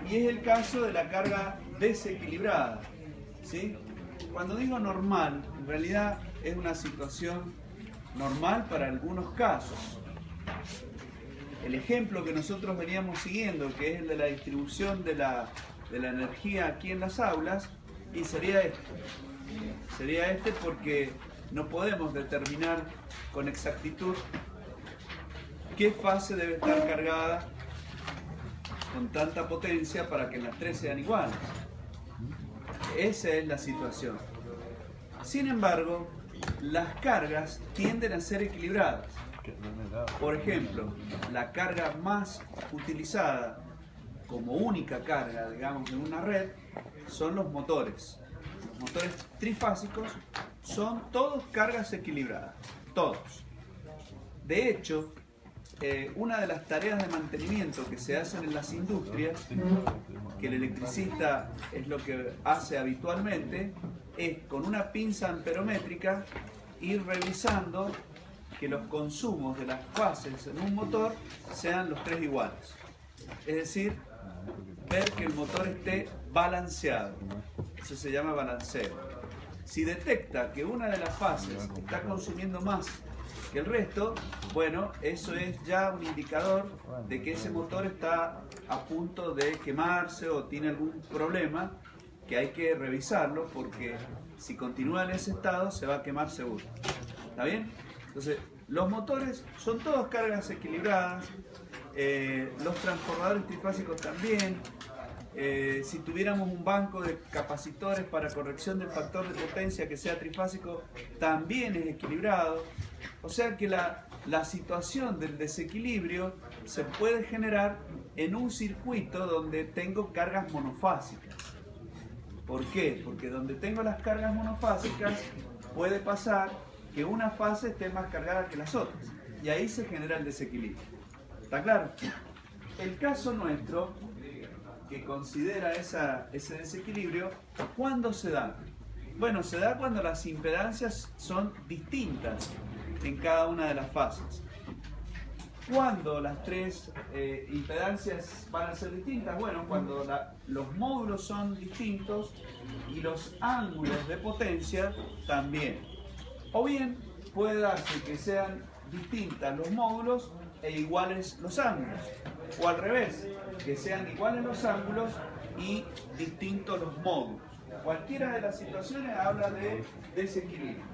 Y es el caso de la carga desequilibrada, ¿sí? Cuando digo normal, en realidad es una situación normal para algunos casos. El ejemplo que nosotros veníamos siguiendo, que es el de la distribución de la energía aquí en las aulas, y sería este. Sería este porque no podemos determinar con exactitud qué fase debe estar cargada con tanta potencia para que las tres sean iguales. Esa es la situación. Sin embargo, las cargas tienden a ser equilibradas. Por ejemplo, la carga más utilizada como única carga, digamos, en una red, son los motores. Los motores trifásicos son todos cargas equilibradas, todos. De hecho, una de las tareas de mantenimiento que se hacen en las industrias, que el electricista es lo que hace habitualmente, es con una pinza amperométrica ir revisando que los consumos de las fases en un motor sean los tres iguales. Es decir, ver que el motor esté balanceado. Eso se llama balanceo. Si detecta que una de las fases está consumiendo más que el resto, bueno, eso es ya un indicador de que ese motor está a punto de quemarse o tiene algún problema que hay que revisarlo, porque si continúa en ese estado se va a quemar seguro. ¿Está bien? Entonces, los motores son todos cargas equilibradas, los transformadores trifásicos también. Si tuviéramos un banco de capacitores para corrección del factor de potencia que sea trifásico, también es equilibrado. O sea que la situación del desequilibrio se puede generar en un circuito donde tengo cargas monofásicas. ¿Por qué? Porque donde tengo las cargas monofásicas puede pasar que una fase esté más cargada que las otras, y ahí se genera el desequilibrio. ¿Está claro? El caso nuestro, que considera ese desequilibrio, ¿cuándo se da? Bueno, se da cuando las impedancias son distintas en cada una de las fases. ¿Cuándo las tres impedancias van a ser distintas? Bueno, cuando los módulos son distintos y los ángulos de potencia también. O bien puede darse que sean distintas los módulos e iguales los ángulos. O al revés, que sean iguales los ángulos y distintos los módulos. Cualquiera de las situaciones habla de desequilibrio.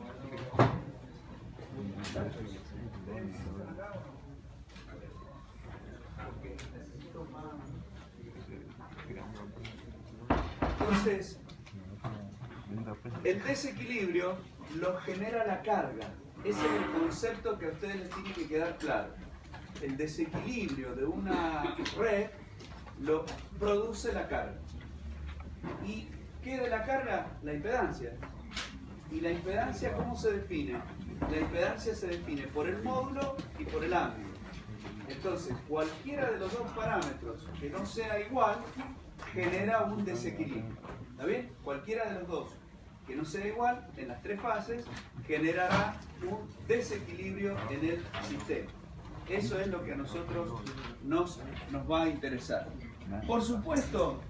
Entonces, el desequilibrio lo genera la carga. Ese es el concepto que a ustedes les tiene que quedar claro. El desequilibrio de una red lo produce la carga. ¿Y qué de la carga? La impedancia. ¿Y la impedancia cómo se define? La impedancia se define por el módulo y por el ángulo. Entonces, cualquiera de los dos parámetros que no sea igual genera un desequilibrio. ¿Está bien? Cualquiera de los dos que no sea igual en las tres fases generará un desequilibrio en el sistema. Eso es lo que a nosotros nos va a interesar. Por supuesto,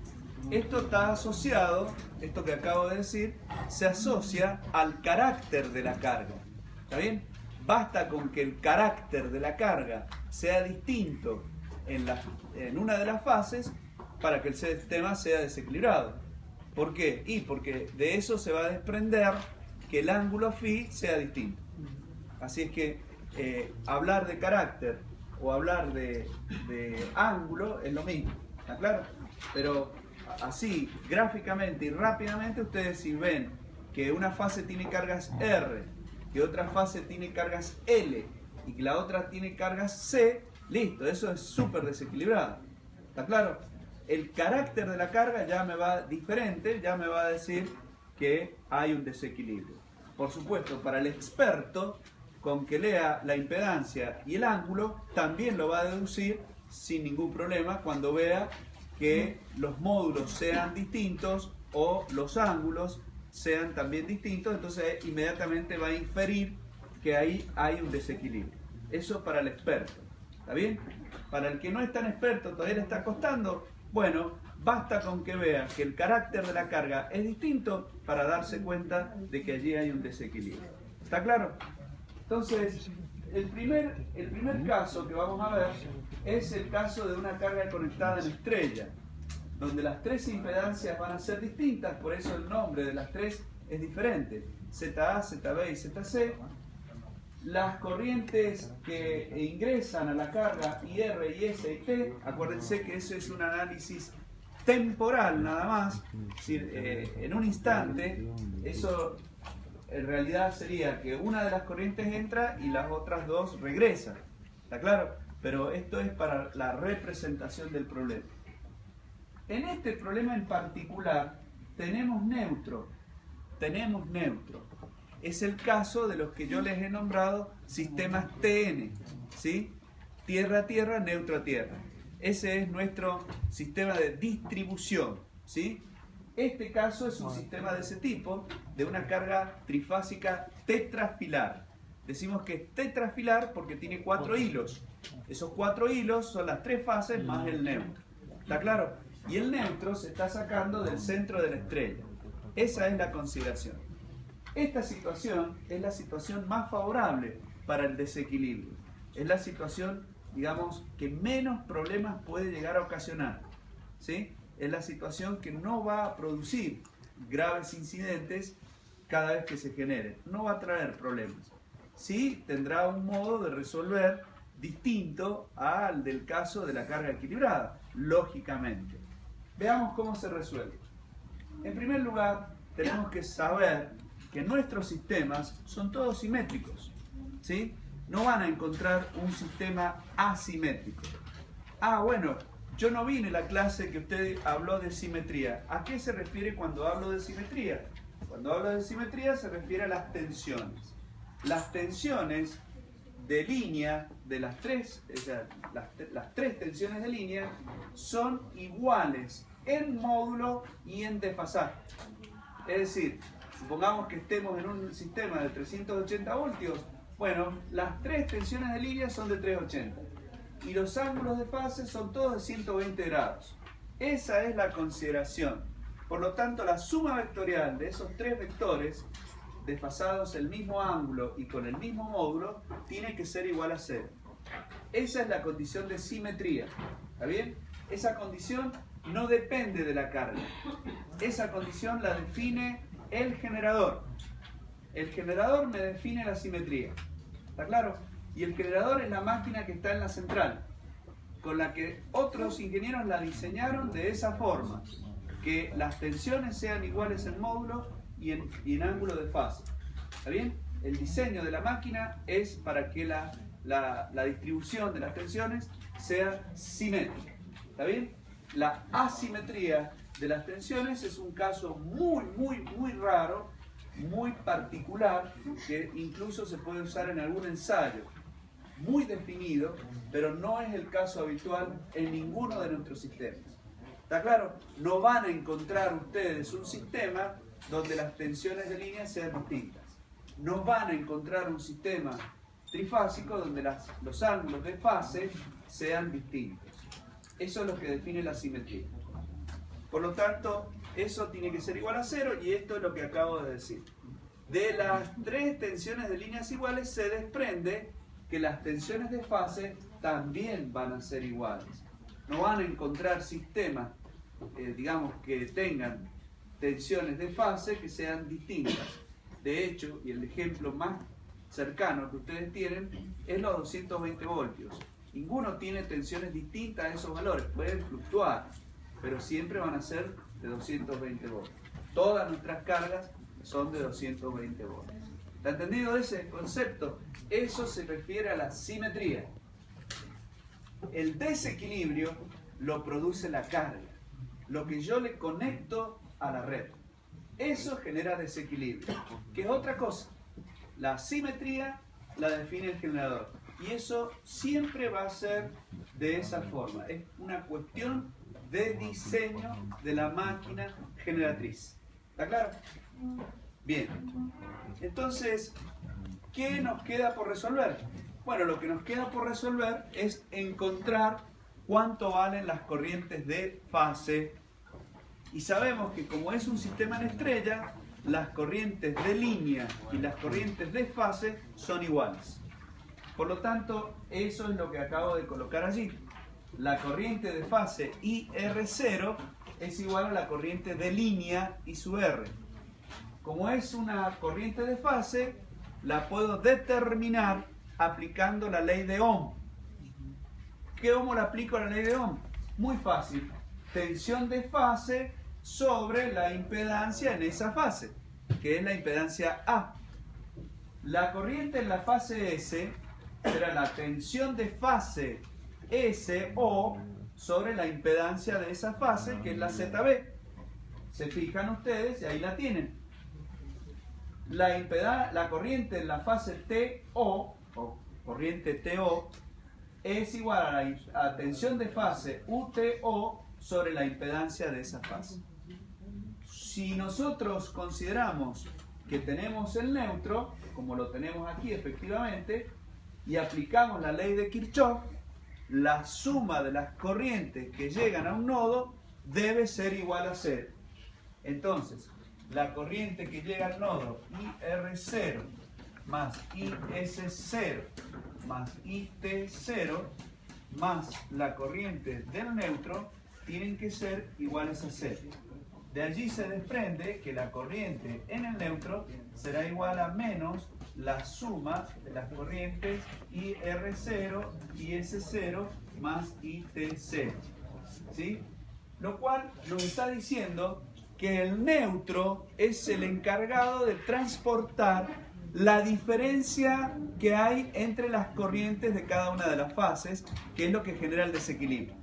esto está asociado, esto que acabo de decir, se asocia al carácter de la carga. ¿Está bien? Basta con que el carácter de la carga sea distinto en una de las fases para que el sistema sea desequilibrado. ¿Por qué? Y porque de eso se va a desprender que el ángulo phi sea distinto. Así es que hablar de carácter o hablar de ángulo es lo mismo, ¿está claro? Pero así, gráficamente y rápidamente, ustedes si ven que una fase tiene cargas R, que otra fase tiene cargas L y que la otra tiene cargas C, listo, eso es súper desequilibrado, ¿está claro? El carácter de la carga ya me va diferente, ya me va a decir que hay un desequilibrio. Por supuesto, para el experto, con que lea la impedancia y el ángulo, también lo va a deducir sin ningún problema cuando vea que los módulos sean distintos o los ángulos sean también distintos, entonces inmediatamente va a inferir que ahí hay un desequilibrio. Eso para el experto, ¿está bien? Para el que no es tan experto, todavía le está costando, Bueno, basta con que vean que el carácter de la carga es distinto para darse cuenta de que allí hay un desequilibrio. ¿Está claro? Entonces, el primer caso que vamos a ver es el caso de una carga conectada en estrella, donde las tres impedancias van a ser distintas, por eso el nombre de las tres es diferente, ZA, ZB y ZC. Las corrientes que ingresan a la carga IR, IS y T, acuérdense que eso es un análisis temporal nada más, es decir, en un instante, eso en realidad sería que una de las corrientes entra y las otras dos regresan, ¿está claro? Pero esto es para la representación del problema. En este problema en particular tenemos neutro. Es el caso de los que yo les he nombrado sistemas TN, ¿sí? Tierra a tierra, neutro a tierra. Ese es nuestro sistema de distribución, ¿sí? Este caso es un sistema de ese tipo, de una carga trifásica tetrafilar. Decimos que es tetrafilar porque tiene 4 hilos. Esos 4 hilos son las 3 fases más el neutro. ¿Está claro? Y el neutro se está sacando del centro de la estrella. Esa es la consideración. Esta situación es la situación más favorable para el desequilibrio. Es la situación, digamos, que menos problemas puede llegar a ocasionar, ¿sí? Es la situación que no va a producir graves incidentes cada vez que se genere. No va a traer problemas. Sí tendrá un modo de resolver distinto al del caso de la carga equilibrada, lógicamente. Veamos cómo se resuelve. En primer lugar, tenemos que saber que nuestros sistemas son todos simétricos, ¿sí? No van a encontrar un sistema asimétrico. Ah, bueno, yo no vine a la clase que usted habló de simetría. ¿A qué se refiere cuando hablo de simetría? Cuando hablo de simetría se refiere a las tensiones. Las tensiones de línea de las tres, o sea, las tres tensiones de línea son iguales en módulo y en desfasaje. Es decir, supongamos que estemos en un sistema de 380 voltios, bueno, las tres tensiones de línea son de 380 y los ángulos de fase son todos de 120 grados. Esa es la consideración. Por lo tanto, la suma vectorial de esos tres vectores, desfasados el mismo ángulo y con el mismo módulo, tiene que ser igual a 0. Esa es la condición de simetría. ¿Está bien? Esa condición no depende de la carga. Esa condición la define el generador. El generador me define la simetría. ¿Está claro? Y el generador es la máquina que está en la central, con la que otros ingenieros la diseñaron de esa forma, que las tensiones sean iguales en módulo y en ángulo de fase. ¿Está bien? El diseño de la máquina es para que la distribución de las tensiones sea simétrica. ¿Está bien? La asimetría de las tensiones es un caso muy raro, muy particular, que incluso se puede usar en algún ensayo, muy definido, pero no es el caso habitual en ninguno de nuestros sistemas. ¿Está claro? No van a encontrar ustedes un sistema donde las tensiones de línea sean distintas. No van a encontrar un sistema trifásico donde los ángulos de fase sean distintos. Eso es lo que define la simetría. Por lo tanto, eso tiene que ser igual a 0 y esto es lo que acabo de decir. De las tres tensiones de líneas iguales se desprende que las tensiones de fase también van a ser iguales. No van a encontrar sistemas, digamos, que tengan tensiones de fase que sean distintas. De hecho, y el ejemplo más cercano que ustedes tienen es los 220 voltios. Ninguno tiene tensiones distintas a esos valores, pueden fluctuar, pero siempre van a ser de 220 voltios. Todas nuestras cargas son de 220 voltios. ¿Está entendido ese concepto? Eso se refiere a la simetría. El desequilibrio lo produce la carga, lo que yo le conecto a la red. Eso genera desequilibrio, que es otra cosa. La simetría la define el generador. Y eso siempre va a ser de esa forma. Es una cuestión de diseño de la máquina generatriz. ¿Está claro? Bien. Entonces, ¿qué nos queda por resolver? Bueno, lo que nos queda por resolver es encontrar cuánto valen las corrientes de fase. Y sabemos que como es un sistema en estrella, las corrientes de línea y las corrientes de fase son iguales. Por lo tanto, eso es lo que acabo de colocar allí. La corriente de fase IR0 es igual a la corriente de línea I sub R. Como es una corriente de fase, la puedo determinar aplicando la ley de Ohm. ¿Cómo la aplico a la ley de Ohm? Muy fácil. Tensión de fase sobre la impedancia en esa fase, que es la impedancia A. La corriente en la fase S será la tensión de fase SO sobre la impedancia de esa fase, que es la ZB. Se fijan ustedes y ahí la tienen. La corriente en la fase TO, o corriente TO, es igual a la tensión de fase UTO sobre la impedancia de esa fase. Si nosotros consideramos que tenemos el neutro, como lo tenemos aquí efectivamente, y aplicamos la ley de Kirchhoff, la suma de las corrientes que llegan a un nodo debe ser igual a 0. Entonces, la corriente que llega al nodo IR0 más IS0 más IT0 más la corriente del neutro tienen que ser iguales a 0. De allí se desprende que la corriente en el neutro será igual a menos la suma de las corrientes IR0, IS0 más IT0. ¿Sí? Lo cual nos está diciendo que el neutro es el encargado de transportar la diferencia que hay entre las corrientes de cada una de las fases, que es lo que genera el desequilibrio.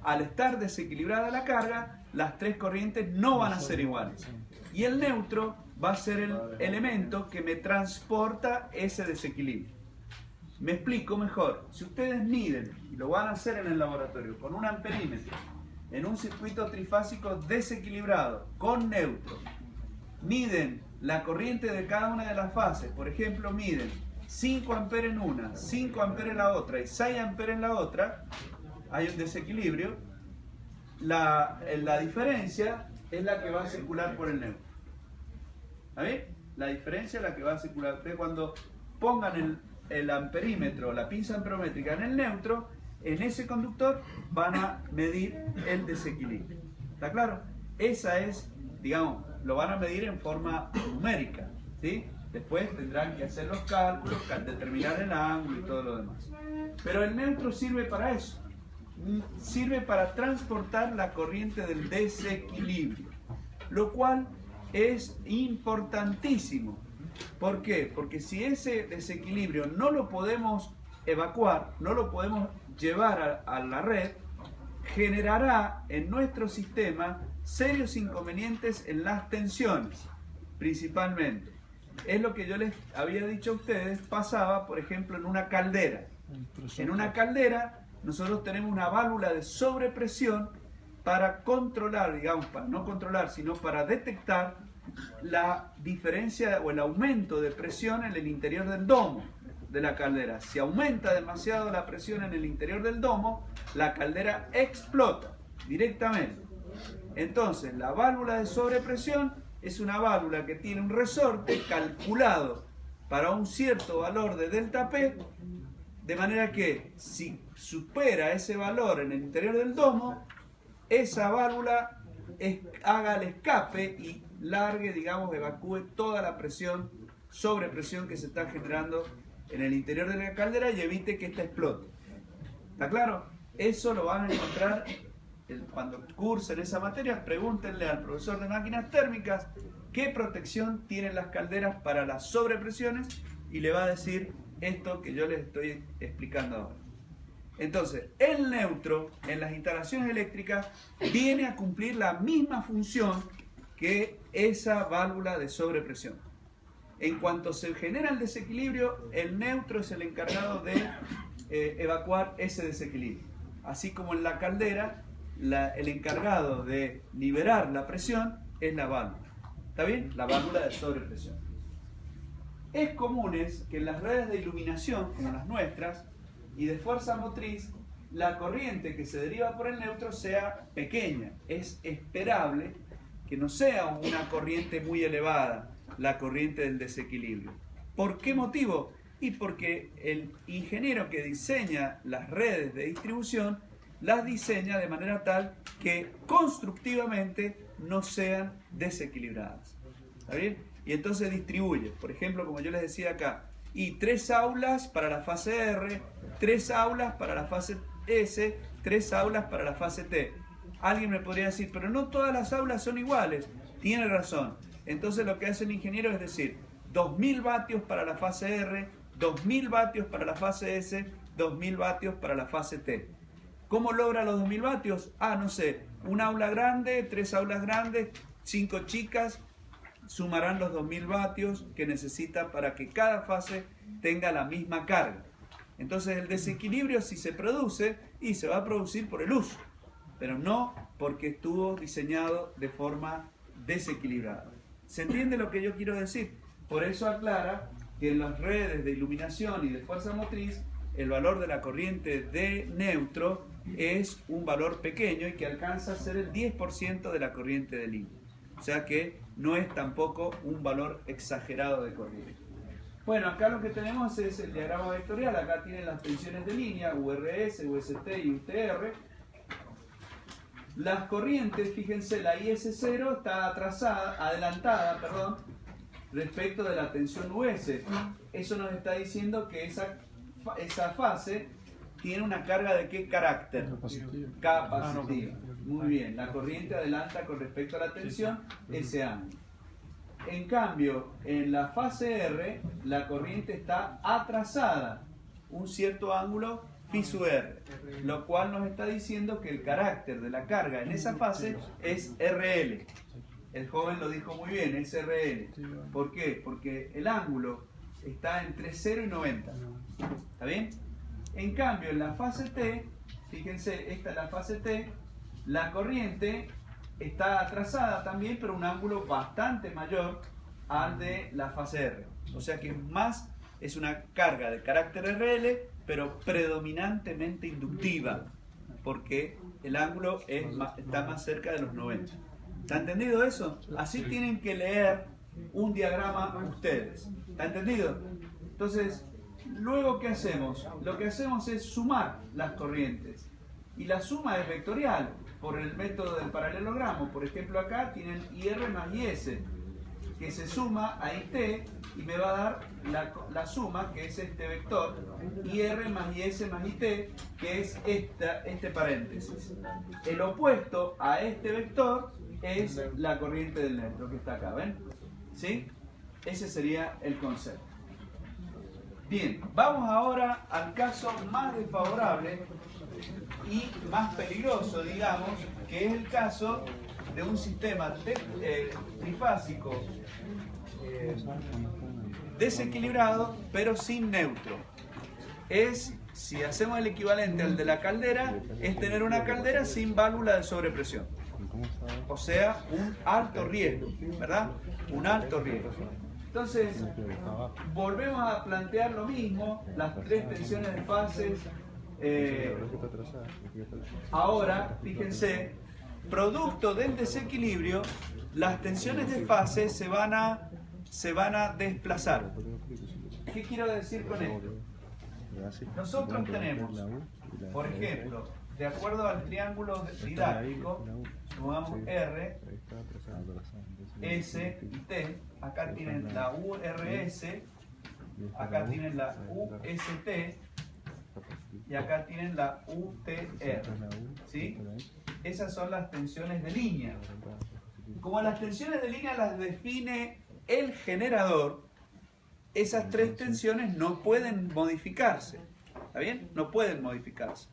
Al estar desequilibrada la carga, las tres corrientes no van a ser iguales. Y el neutro va a ser el elemento que me transporta ese desequilibrio. Me explico mejor. Si ustedes miden, y lo van a hacer en el laboratorio, con un amperímetro, en un circuito trifásico desequilibrado, con neutro, miden la corriente de cada una de las fases, por ejemplo, miden 5 amperes en una, 5 amperes en la otra y 6 amperes en la otra, hay un desequilibrio. La diferencia es la que va a circular por el neutro. ¿Está bien? La diferencia es la que va a circular. Ustedes cuando pongan el amperímetro, la pinza amperométrica en el neutro, en ese conductor van a medir el desequilibrio. ¿Está claro? Esa es, digamos, lo van a medir en forma numérica, ¿sí? Después tendrán que hacer los cálculos, determinar el ángulo y todo lo demás. Pero el neutro sirve para eso. Sirve para transportar la corriente del desequilibrio, lo cual es importantísimo. ¿Por qué? Porque si ese desequilibrio no lo podemos evacuar, no lo podemos llevar a la red, generará en nuestro sistema serios inconvenientes en las tensiones, principalmente. Es lo que yo les había dicho a ustedes, pasaba, por ejemplo, en una caldera. En una caldera nosotros tenemos una válvula de sobrepresión para controlar, digamos, para no controlar, sino para detectar la diferencia o el aumento de presión en el interior del domo de la caldera. Si aumenta demasiado la presión en el interior del domo, la caldera explota directamente. Entonces, la válvula de sobrepresión es una válvula que tiene un resorte calculado para un cierto valor de delta P, de manera que si supera ese valor en el interior del domo, esa válvula haga el escape y largue, digamos, evacúe toda la presión, sobrepresión que se está generando en el interior de la caldera y evite que ésta explote. ¿Está claro? Eso lo van a encontrar cuando cursen esa materia. Pregúntenle al profesor de máquinas térmicas qué protección tienen las calderas para las sobrepresiones y le va a decir esto que yo les estoy explicando ahora. Entonces, el neutro en las instalaciones eléctricas viene a cumplir la misma función que esa válvula de sobrepresión. En cuanto se genera el desequilibrio, el neutro es el encargado de evacuar ese desequilibrio. Así como en la caldera, el encargado de liberar la presión es la válvula. ¿Está bien? La válvula de sobrepresión. Es común que en las redes de iluminación, como las nuestras, y de fuerza motriz, la corriente que se deriva por el neutro sea pequeña. Es esperable que no sea una corriente muy elevada, la corriente del desequilibrio. ¿Por qué motivo? Y porque el ingeniero que diseña las redes de distribución las diseña de manera tal que constructivamente no sean desequilibradas. ¿Está bien? Y entonces distribuye, por ejemplo, como yo les decía acá, y 3 aulas para la fase R, 3 aulas para la fase S, 3 aulas para la fase T. Alguien me podría decir, pero no todas las aulas son iguales. Tiene razón. Entonces lo que hace el ingeniero es decir, 2000 vatios para la fase R, 2000 vatios para la fase S, 2000 vatios para la fase T. ¿Cómo logra los 2000 vatios? No sé, un aula grande, 3 aulas grandes, 5 chicas, sumarán los 2000 vatios que necesita para que cada fase tenga la misma carga. Entonces el desequilibrio, si se produce, y se va a producir por el uso, pero no porque estuvo diseñado de forma desequilibrada. ¿Se entiende lo que yo quiero decir? Por eso aclara que en las redes de iluminación y de fuerza motriz, el valor de la corriente de neutro es un valor pequeño y que alcanza a ser el 10% de la corriente de línea. O sea que no es tampoco un valor exagerado de corriente. Bueno, acá lo que tenemos es el diagrama vectorial. Acá tienen las tensiones de línea, URS, UST y UTR. Las corrientes, fíjense, la IS0 está adelantada, respecto de la tensión US. Eso nos está diciendo que esa fase tiene una carga de ¿qué carácter? Capacitiva. Muy bien, la corriente adelanta con respecto a la tensión ese ángulo. En cambio, en la fase R, la corriente está atrasada, un cierto ángulo phi sub R, lo cual nos está diciendo que el carácter de la carga en esa fase es RL. El joven lo dijo muy bien, es RL. ¿Por qué? Porque el ángulo está entre 0 y 90. ¿Está bien? En cambio, en la fase T, fíjense, esta es la fase T, la corriente está atrasada también, pero un ángulo bastante mayor al de la fase R. O sea que es una carga de carácter RL, pero predominantemente inductiva, porque el ángulo está más cerca de los 90. ¿Está entendido eso? Así tienen que leer un diagrama ustedes. ¿Está entendido? Entonces, luego, ¿qué hacemos? Lo que hacemos es sumar las corrientes. Y la suma es vectorial, por el método del paralelogramo. Por ejemplo, acá tienen IR más IS, que se suma a IT y me va a dar la suma, que es este vector, IR más IS más IT, que es este paréntesis. El opuesto a este vector es la corriente del neutro, que está acá, ¿ven? ¿Sí? Ese sería el concepto. Bien, vamos ahora al caso más desfavorable y más peligroso, digamos, que es el caso de un sistema trifásico desequilibrado, pero sin neutro. Si hacemos el equivalente al de la caldera, es tener una caldera sin válvula de sobrepresión. O sea, un alto riesgo, ¿verdad? Un alto riesgo. Entonces, volvemos a plantear lo mismo, las 3 tensiones de fases. Ahora, fíjense, producto del desequilibrio, las tensiones de fase se van a desplazar. ¿Qué quiero decir con esto? Nosotros tenemos, por ejemplo, de acuerdo al triángulo didáctico, sumamos R, S y T. Acá tienen la URS, acá tienen la UST y acá tienen la UTR. ¿Sí? Esas son las tensiones de línea. Como las tensiones de línea las define el generador, esas 3 tensiones no pueden modificarse. ¿Está bien? No pueden modificarse.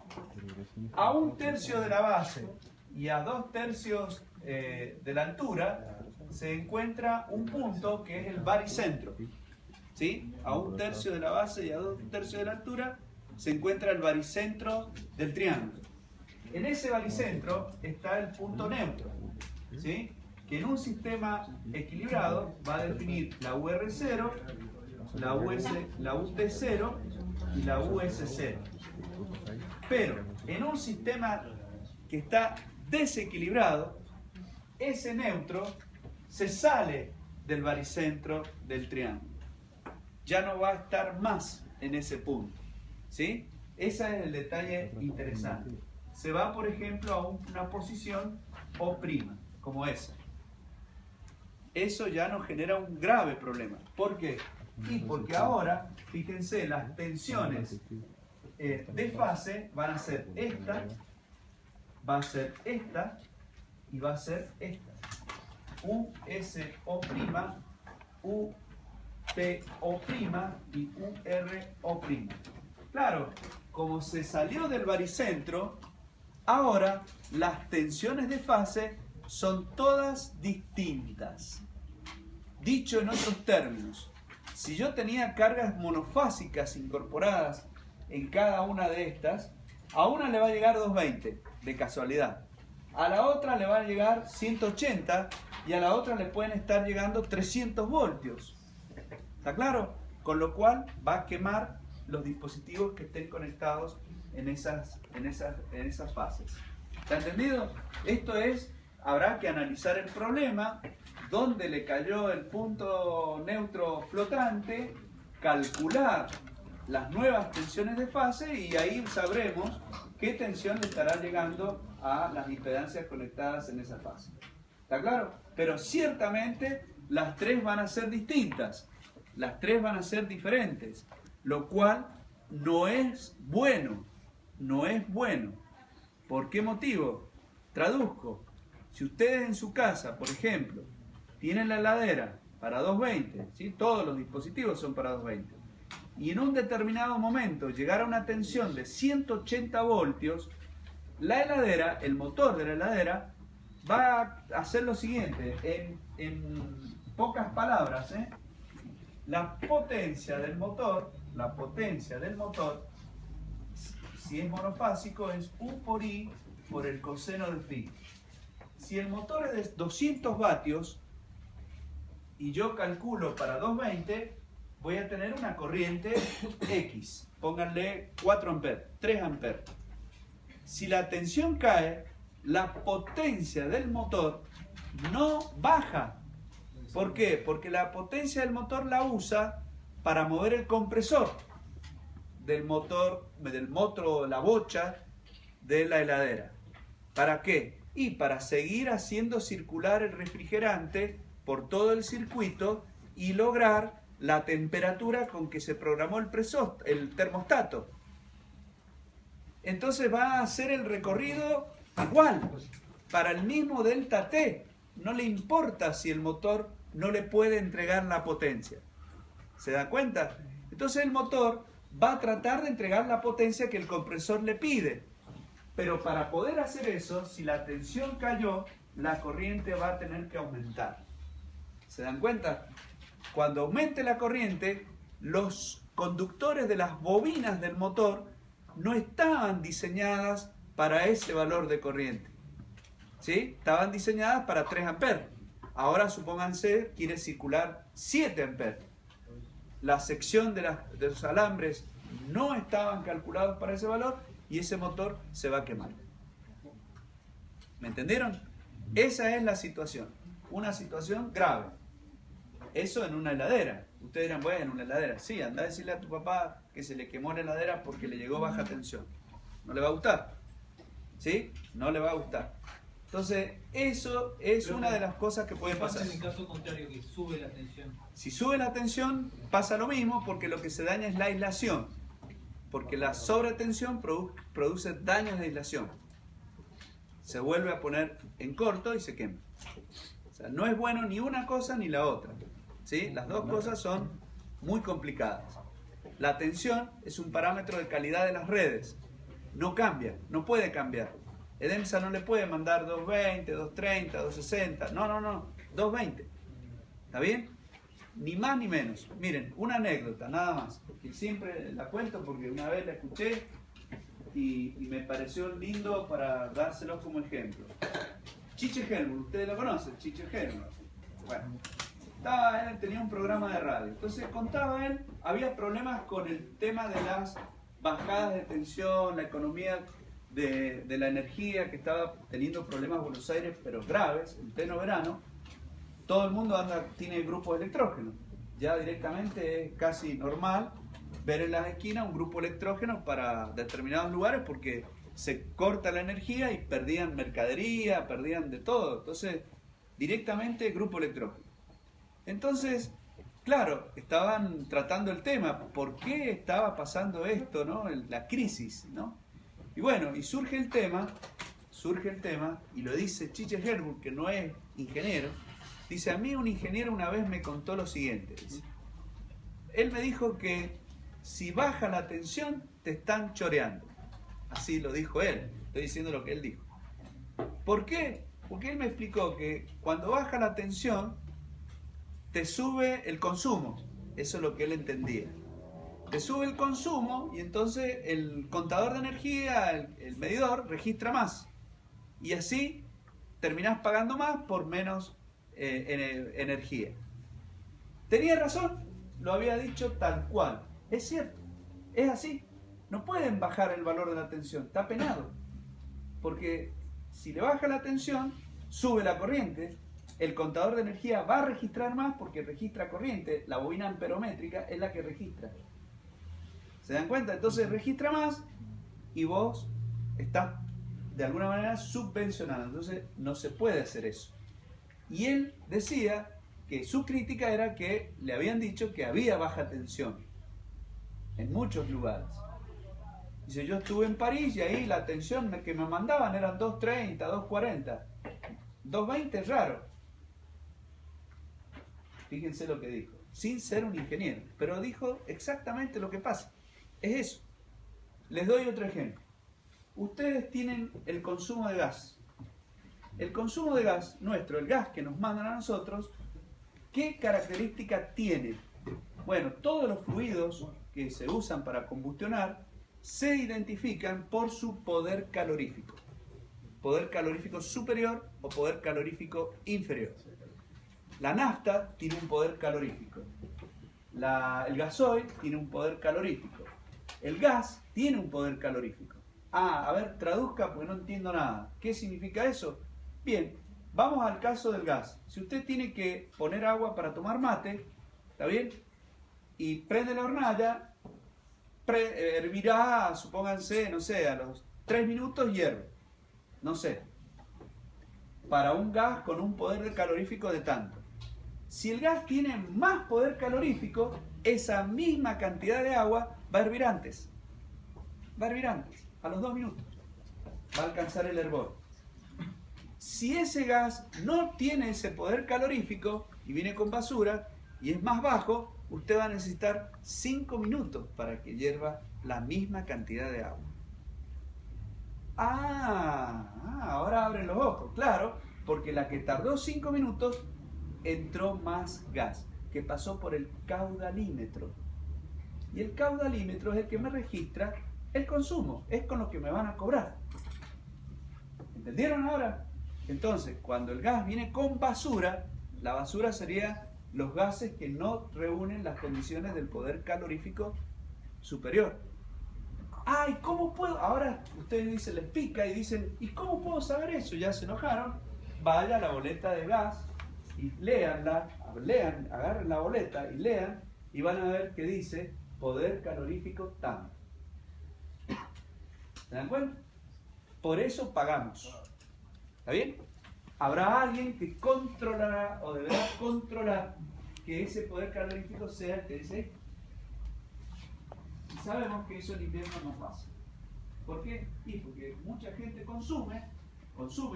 A 1/3 de la base y a 2/3 de la altura se encuentra un punto que es el baricentro. ¿Sí? A 1/3 de la base y a 2/3 de la altura se encuentra el baricentro del triángulo. En ese baricentro está el punto neutro, ¿sí? Que en un sistema equilibrado va a definir la UR0, la UT0 y la US0. Pero En un sistema que está desequilibrado, ese neutro se sale del baricentro del triángulo. Ya no va a estar más en ese punto, ¿sí? Ese es el detalle interesante. Se va, por ejemplo, a una posición O', como esa. Eso ya nos genera un grave problema. ¿Por qué? Y porque ahora, fíjense, las tensiones de fase van a ser esta, va a ser esta y va a ser esta. USO', UPO' y URO'. Claro, como se salió del baricentro, ahora las tensiones de fase son todas distintas. Dicho en otros términos, si yo tenía cargas monofásicas incorporadas en cada una de estas, a una le va a llegar 220 de casualidad, a la otra le va a llegar 180 y a la otra le pueden estar llegando 300 voltios. ¿Está claro? Con lo cual va a quemar los dispositivos que estén conectados en esas fases. ¿Está entendido? Esto es, habrá que analizar el problema, dónde le cayó el punto neutro flotante, calcular las nuevas tensiones de fase y ahí sabremos qué tensión le estará llegando a las impedancias conectadas en esa fase. ¿Está claro? Pero ciertamente las tres van a ser distintas, las tres van a ser diferentes, lo cual no es bueno, no es bueno. ¿Por qué motivo? Traduzco. Si ustedes en su casa, por ejemplo, tienen la heladera para 220, ¿sí? Todos los dispositivos son para 220, y en un determinado momento llegara una tensión de 180 voltios, la heladera, el motor de la heladera, va a hacer lo siguiente, en pocas palabras, la potencia del motor, si es monofásico, es U por I por el coseno de phi. Si el motor es de 200 vatios y yo calculo para 220, voy a tener una corriente X, pónganle 4 amperes, 3 amperes. Si la tensión cae, la potencia del motor no baja. ¿Por qué? Porque la potencia del motor la usa para mover el compresor del motor, la bocha de la heladera. ¿Para qué? Y para seguir haciendo circular el refrigerante por todo el circuito y lograr la temperatura con que se programó el termostato. Entonces va a hacer el recorrido igual, para el mismo delta T. No le importa si el motor no le puede entregar la potencia. ¿Se da cuenta? Entonces el motor va a tratar de entregar la potencia que el compresor le pide. Pero para poder hacer eso, si la tensión cayó, la corriente va a tener que aumentar. ¿Se dan cuenta? Cuando aumente la corriente, los conductores de las bobinas del motor no estaban diseñadas para ese valor de corriente. ¿Sí? Estaban diseñadas para 3 amperes. Ahora supónganse quiere circular 7 amperes. La sección de los alambres no estaban calculados para ese valor y ese motor se va a quemar. ¿Me entendieron? Esa es la situación. Una situación grave. Eso en una heladera. Ustedes dirán, bueno, en una heladera. Sí, anda a decirle a tu papá que se le quemó la heladera porque le llegó baja tensión. No le va a gustar. ¿Sí? No le va a gustar. Entonces, eso es una de las cosas que puede pasar. ¿Qué pasa en el caso contrario, que sube la tensión? Si sube la tensión, pasa lo mismo porque lo que se daña es la aislación. Porque la sobretensión produce daños de aislación. Se vuelve a poner en corto y se quema. O sea, no es bueno ni una cosa ni la otra. ¿Sí? Las dos cosas son muy complicadas. La tensión es un parámetro de calidad de las redes. No cambia, no puede cambiar. EDEMSA no le puede mandar 220, 230, 260. No, 220. ¿Está bien? Ni más ni menos. Miren, una anécdota, nada más. Que siempre la cuento porque una vez la escuché y me pareció lindo para dárselo como ejemplo. Chiche Helmut, ustedes lo conocen, Chiche Helmut. Bueno, él tenía un programa de radio. Entonces contaba él, había problemas con el tema de las bajadas de tensión, la economía de la energía, que estaba teniendo problemas en Buenos Aires, pero graves, en pleno verano, todo el mundo tiene grupos de electrógeno. Ya directamente es casi normal ver en las esquinas un grupo de electrógeno para determinados lugares porque se corta la energía y perdían mercadería, perdían de todo. Entonces, directamente grupo electrógeno. Entonces, claro, estaban tratando el tema, ¿por qué estaba pasando esto, ¿no? La crisis, ¿no? Y bueno, y surge el tema, y lo dice Chiche Herburg, que no es ingeniero, dice, a mí un ingeniero una vez me contó lo siguiente, dice, él me dijo que si baja la tensión te están choreando, así lo dijo él, estoy diciendo lo que él dijo. ¿Por qué? Porque él me explicó que cuando baja la tensión te sube el consumo, eso es lo que él entendía. Te sube el consumo y entonces el contador de energía, el medidor, registra más. Y así terminás pagando más por menos energía. Tenía razón, lo había dicho tal cual. Es cierto, es así. No pueden bajar el valor de la tensión, está penado. Porque si le baja la tensión, sube la corriente. El contador de energía va a registrar más porque registra corriente. La bobina amperométrica es la que registra. ¿Se dan cuenta? Entonces registra más y vos estás de alguna manera subvencionado. Entonces no se puede hacer eso. Y él decía que su crítica era que le habían dicho que había baja tensión en muchos lugares. Dice, yo estuve en París y ahí la tensión que me mandaban eran 230, 240. 220 es raro. Fíjense lo que dijo, sin ser un ingeniero, pero dijo exactamente lo que pasa. Es eso. Les doy otro ejemplo. Ustedes tienen el consumo de gas. El consumo de gas nuestro, el gas que nos mandan a nosotros, ¿qué característica tiene? Bueno, todos los fluidos que se usan para combustionar se identifican por su poder calorífico. Poder calorífico superior o poder calorífico inferior. La nafta tiene un poder calorífico. El gasoil tiene un poder calorífico. El gas tiene un poder calorífico. A ver, traduzca porque no entiendo nada. ¿Qué significa eso? Bien, vamos al caso del gas. Si usted tiene que poner agua para tomar mate, ¿está bien? Y prende la hornalla, hervirá, supónganse, no sé, a los 3 minutos hierve. No sé. Para un gas con un poder calorífico de tanto. Si el gas tiene más poder calorífico, esa misma cantidad de agua va a hervir antes. Va a hervir antes, a los 2 minutos. Va a alcanzar el hervor. Si ese gas no tiene ese poder calorífico y viene con basura y es más bajo, usted va a necesitar 5 minutos para que hierva la misma cantidad de agua. Ahora abren los ojos, claro, porque la que tardó 5 minutos entró más gas, que pasó por el caudalímetro. Y el caudalímetro es el que me registra el consumo, es con lo que me van a cobrar. ¿Entendieron ahora? Entonces, cuando el gas viene con basura, la basura sería los gases que no reúnen las condiciones del poder calorífico superior. ¿Y cómo puedo? Ahora ustedes dicen, les pica y dicen, ¿y cómo puedo saber eso? Ya se enojaron. Vaya a la boleta de gas y léanla, agarren la boleta y lean y van a ver que dice poder calorífico tanto. ¿Se dan cuenta? Por eso pagamos. ¿Está bien? Habrá alguien que controlará o deberá controlar que ese poder calorífico sea el que dice. Y sabemos que eso en invierno no pasa. ¿Por qué? Y porque mucha gente consume,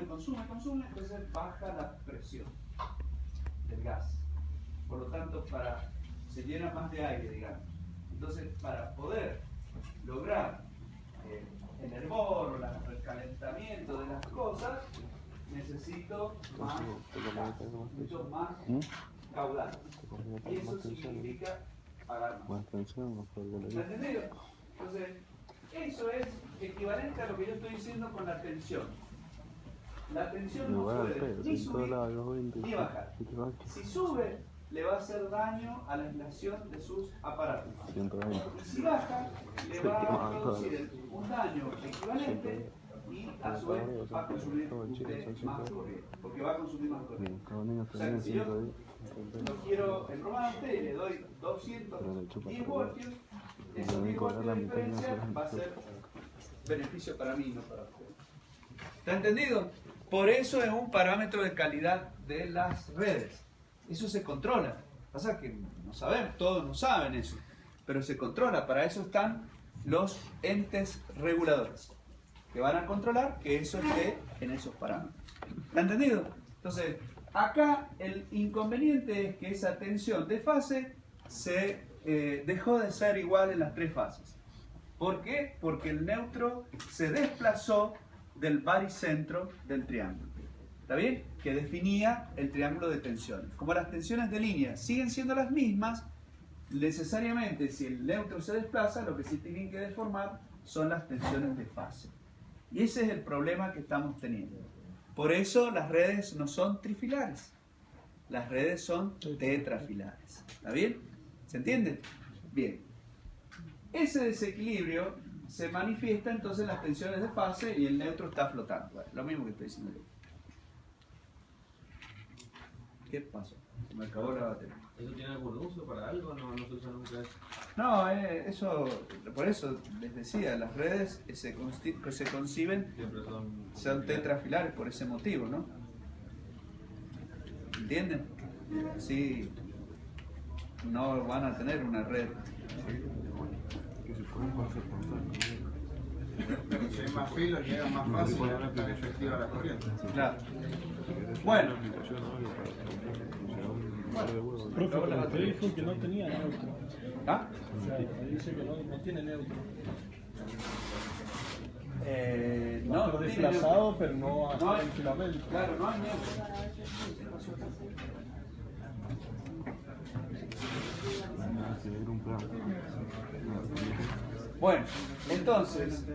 entonces baja la presión del gas. Por lo tanto, se llena más de aire, digamos. Entonces, para poder lograr el hervor o el calentamiento de las cosas, necesito mucho más caudal. Y eso significa pagar más. ¿Entendido? Entonces, eso es equivalente a lo que yo estoy diciendo con la tensión. La tensión no puede ni subir ni bajar. Si sube, le va a hacer daño a la aislación de sus aparatos. Y si baja, le va a producir un daño equivalente y a su vez va a consumir usted más corriente, porque va a consumir más corriente. O sea que si yo lo quiero enrumar a usted y le doy 210 voltios, esos 10 voltios de diferencia va a ser beneficio para mí y no para usted. ¿Está entendido? Por eso es un parámetro de calidad de las redes. Eso se controla. Pasa que no sabemos, todos no saben eso, pero se controla. Para eso están los entes reguladores, que van a controlar que eso esté en esos parámetros. ¿Está entendido? Entonces, acá el inconveniente es que esa tensión de fase se dejó de ser igual en las tres fases. ¿Por qué? Porque el neutro se desplazó del baricentro del triángulo. ¿Está bien? Que definía el triángulo de tensiones. Como las tensiones de línea siguen siendo las mismas, necesariamente si el neutro se desplaza, lo que se tienen que deformar son las tensiones de fase. Y ese es el problema que estamos teniendo. Por eso las redes no son trifilares. Las redes son tetrafilares. ¿Está bien? ¿Se entiende? Bien. Ese desequilibrio se manifiesta entonces en las tensiones de fase y el neutro está flotando. Bueno, lo mismo que estoy diciendo yo. ¿Qué pasó? Se me acabó la batería. ¿Eso tiene algún uso para algo? No se usa nunca eso. No, por eso les decía, las redes se conciben, son tetrafilares por ese motivo, ¿no? ¿Entienden? Así no van a tener una red. Si hay más filo, llega más fácil y no es tan efectiva la corriente. Claro. Bueno. Profe, pero usted dijo que no tenía neutro. ¿Ah? O sea, dice que no tiene neutro. No, Está no desplazado, pero no no hasta hay, el filamento. claro, no hay neutro. Bueno, entonces,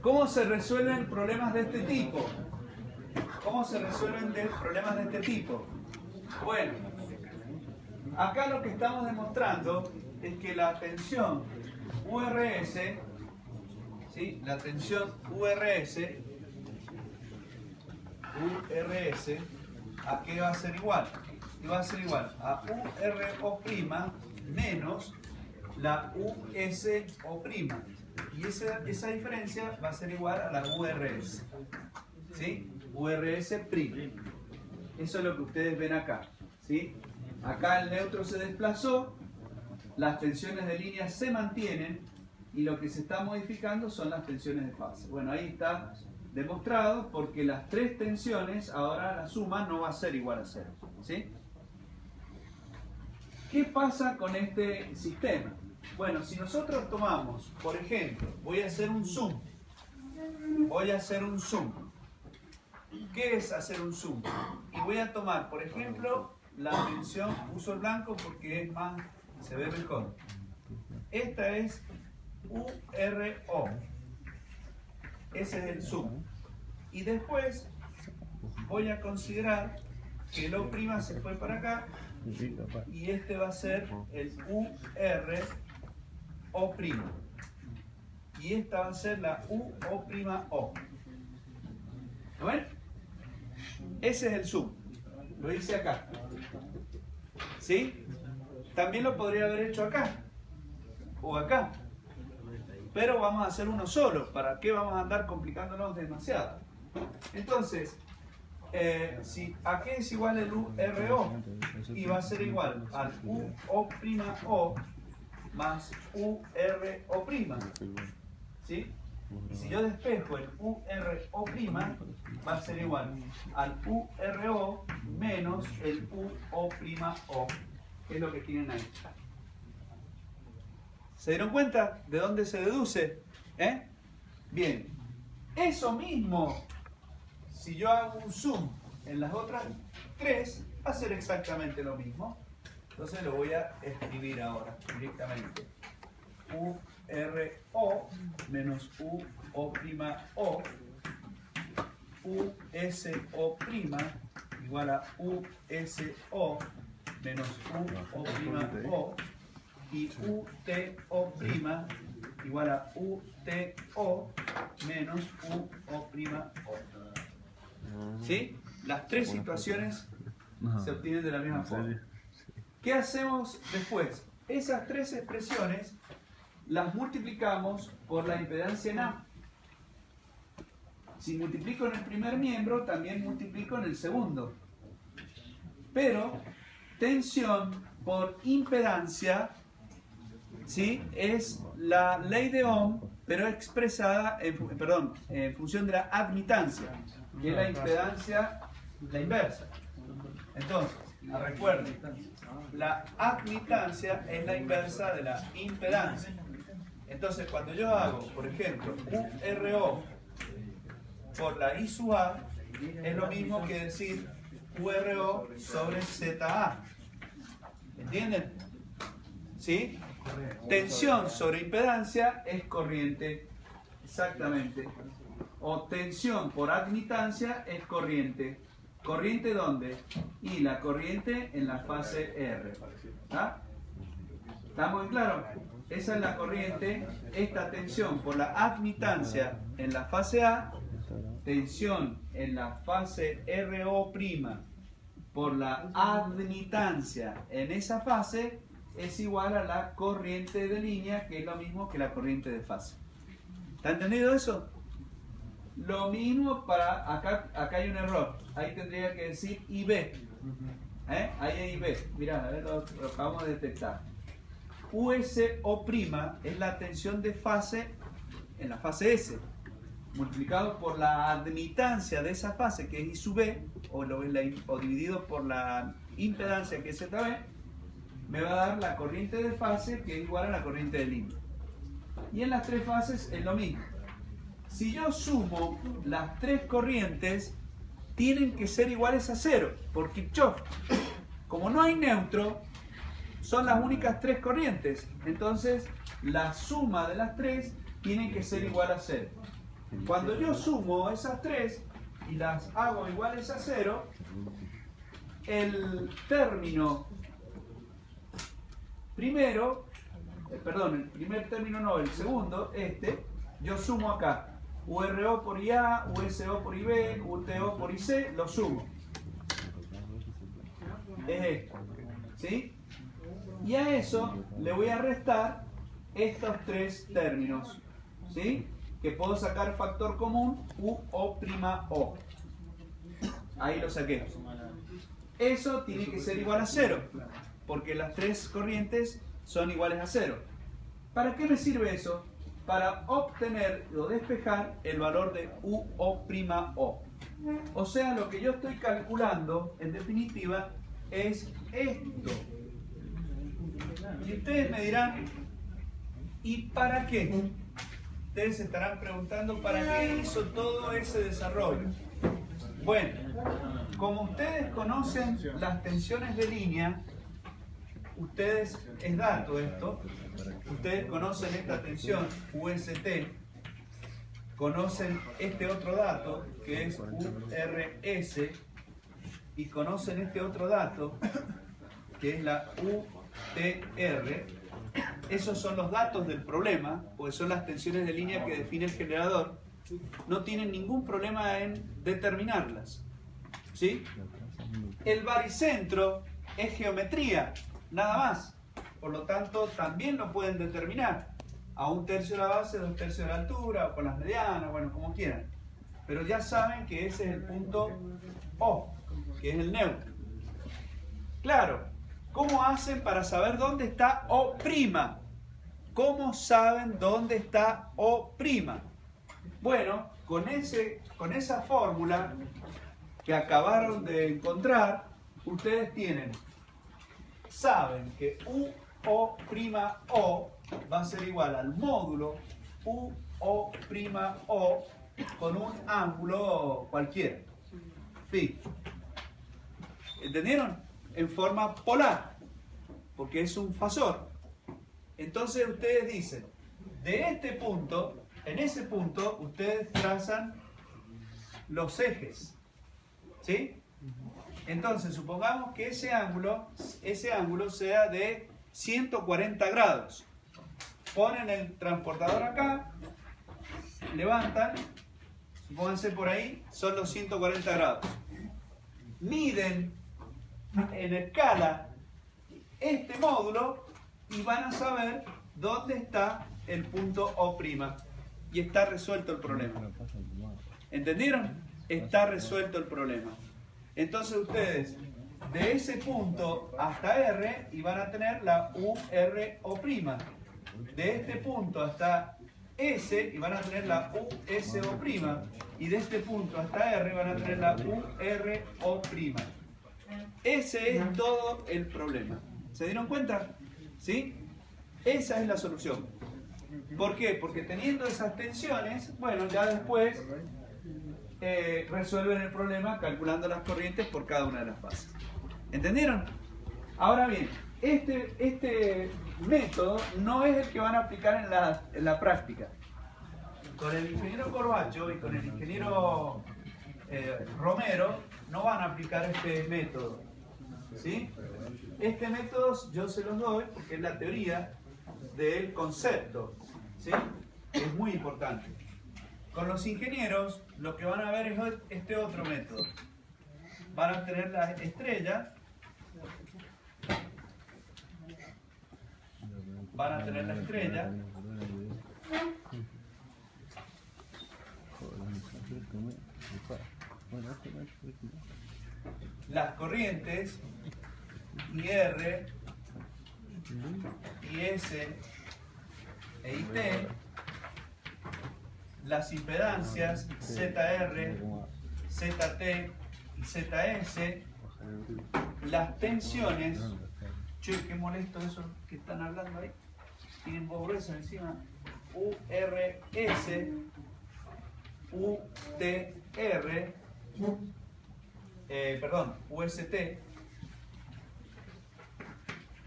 ¿cómo se resuelven problemas de este tipo? ¿Cómo se resuelven problemas de este tipo? Bueno, acá lo que estamos demostrando es que la tensión URS, ¿sí? La tensión URS, ¿a qué va a ser igual? Y va a ser igual a URO' menos la USO'. Y esa diferencia va a ser igual a la URS. ¿Sí? URS'. Eso es lo que ustedes ven acá. ¿Sí? Acá el neutro se desplazó, las tensiones de línea se mantienen y lo que se está modificando son las tensiones de fase. Bueno, ahí está demostrado porque las tres tensiones, ahora la suma no va a ser igual a 0. ¿Sí? ¿Qué pasa con este sistema? Bueno, si nosotros tomamos, por ejemplo, voy a hacer un zoom. ¿Qué es hacer un zoom? Y voy a tomar, por ejemplo, la tensión, uso el blanco porque es más, se ve mejor. Esta es URO. Ese es el zoom. Y después voy a considerar que el O' se fue para acá y este va a ser el URO'. Y esta va a ser la UO'. ¿Lo ven? Ese es el zoom. Lo hice acá. ¿Sí? También lo podría haber hecho acá. O acá. Pero vamos a hacer uno solo. ¿Para qué vamos a andar complicándonos demasiado? Entonces, si ¿a qué es igual el URO? Y va a ser igual al UO' más URO'. ¿Sí? Y si yo despejo el URO', va a ser igual al URO menos el UO', que es lo que tienen ahí. ¿Se dieron cuenta de dónde se deduce? Bien. Eso mismo, si yo hago un zoom en las otras tres, va a ser exactamente lo mismo. Entonces lo voy a escribir ahora directamente. URO menos UO', USO' igual a USO menos UO', y UTO' igual a UTO menos UO'. ¿Sí? Las tres situaciones se obtienen de la misma forma. ¿Qué hacemos después? Esas tres expresiones las multiplicamos por la impedancia en A. Si multiplico en el primer miembro, también multiplico en el segundo. Pero tensión por impedancia, ¿sí?, es la ley de Ohm, pero expresada en función de la admitancia, que es la impedancia, la inversa. Entonces, recuerden, la admitancia es la inversa de la impedancia. Entonces, cuando yo hago, por ejemplo, URO por la I sub A, es lo mismo que decir URO sobre ZA. ¿Entienden? ¿Sí? Tensión sobre impedancia es corriente. Exactamente. O tensión por admitancia es corriente. ¿Corriente dónde? Y la corriente en la fase R. ¿Ah? ¿Estamos en claro? Esa es la corriente. Esta tensión por la admitancia en la fase A, tensión en la fase RO' por la admitancia en esa fase es igual a la corriente de línea, que es lo mismo que la corriente de fase. ¿Está entendido eso? Lo mismo para acá hay un error. Ahí tendría que decir IB. Ahí hay IB. Mirá, a ver, lo acabamos de detectar. USO' es la tensión de fase en la fase S, multiplicado por la admitancia de esa fase, que es I sub B, o dividido por la impedancia, que es ZB, me va a dar la corriente de fase, que es igual a la corriente de línea. Y en las tres fases es lo mismo. Si yo sumo las tres corrientes, tienen que ser iguales a cero, por Kirchhoff. Como no hay neutro, son las únicas tres corrientes. Entonces, la suma de las tres tiene que ser igual a cero. Cuando yo sumo esas tres y las hago iguales a cero, el término primero, el primer término no, el segundo, yo sumo acá. URO por IA, USO por IB, UTO por IC, lo sumo. Es esto. ¿Sí? Y a eso le voy a restar estos tres términos. ¿Sí? Que puedo sacar factor común UO'. Ahí lo saqué. Eso tiene que ser igual a cero, porque las tres corrientes son iguales a cero. ¿Para qué me sirve eso? Para obtener o despejar el valor de UO'. O sea, lo que yo estoy calculando, en definitiva, es esto. Y ustedes me dirán, ¿y para qué? Ustedes se estarán preguntando, ¿para qué hizo todo ese desarrollo? Bueno, como ustedes conocen las tensiones de línea, ustedes, es dato esto, ustedes conocen esta tensión UST, conocen este otro dato que es URS, y conocen este otro dato que es la UTR. Esos son los datos del problema, porque son las tensiones de línea que define el generador. No tienen ningún problema en determinarlas. ¿Sí? El baricentro es geometría, nada más. Por lo tanto, también lo pueden determinar a 1/3 de la base, 2/3 de la altura, o con las medianas, bueno, como quieran. Pero ya saben que ese es el punto O, que es el neutro. Claro, ¿cómo hacen para saber dónde está O'? ¿Cómo saben dónde está O'? Bueno, con esa fórmula que acabaron de encontrar, ustedes saben que UO' va a ser igual al módulo UO' con un ángulo cualquiera. ¿Sí? ¿Entendieron? En forma polar, porque es un fasor. Entonces ustedes dicen, de este punto, en ese punto, ustedes trazan los ejes. ¿Sí? Entonces, supongamos que ese ángulo sea de 140 grados. Ponen el transportador acá, levantan, pónganse por ahí, son los 140 grados. Miden en escala este módulo y van a saber dónde está el punto O'. Y está resuelto el problema. ¿Entendieron? Está resuelto el problema. Entonces ustedes, de ese punto hasta R, y van a tener la URO'. De este punto hasta S, y van a tener la USO'. Y de este punto hasta R, van a tener la URO'. Ese es todo el problema. ¿Se dieron cuenta? ¿Sí? Esa es la solución. ¿Por qué? Porque teniendo esas tensiones, bueno, ya después resuelven el problema calculando las corrientes por cada una de las fases. ¿Entendieron? Ahora bien, este método no es el que van a aplicar en la práctica. Con el ingeniero Corbacho y con el ingeniero Romero no van a aplicar este método. ¿Sí? Este método yo se los doy porque es la teoría del concepto. ¿Sí? Es muy importante. Con los ingenieros lo que van a ver es este otro método. Van a tener la estrella. Van a tener la estrella. Las corrientes IR, IS e IT, las impedancias ZR, ZT y ZS, las tensiones. Che, qué molesto eso que están hablando ahí. Tienen voz gruesa encima. URS, UTR, UST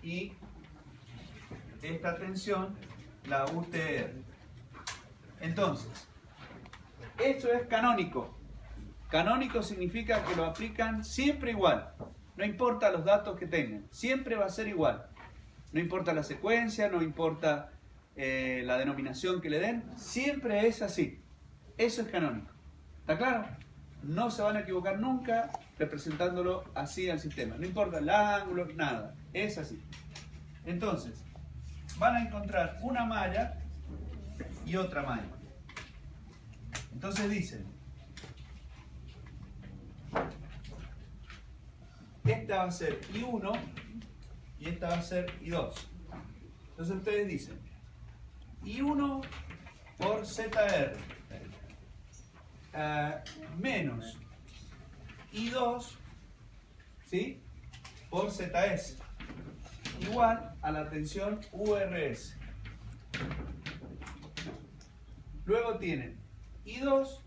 y esta tensión, la UTR. Entonces, esto es canónico. Canónico significa que lo aplican siempre igual. No importa los datos que tengan, siempre va a ser igual. No importa la secuencia, no importa la denominación que le den, siempre es así. Eso es canónico. ¿Está claro? No se van a equivocar nunca representándolo así al sistema. No importa el ángulo, nada. Es así. Entonces, van a encontrar una malla y otra malla. Entonces dicen, esta va a ser I1 y esta va a ser I2. Entonces ustedes dicen, I1 por ZR menos I2, ¿sí?, por ZS igual a la tensión URS. Luego tienen I2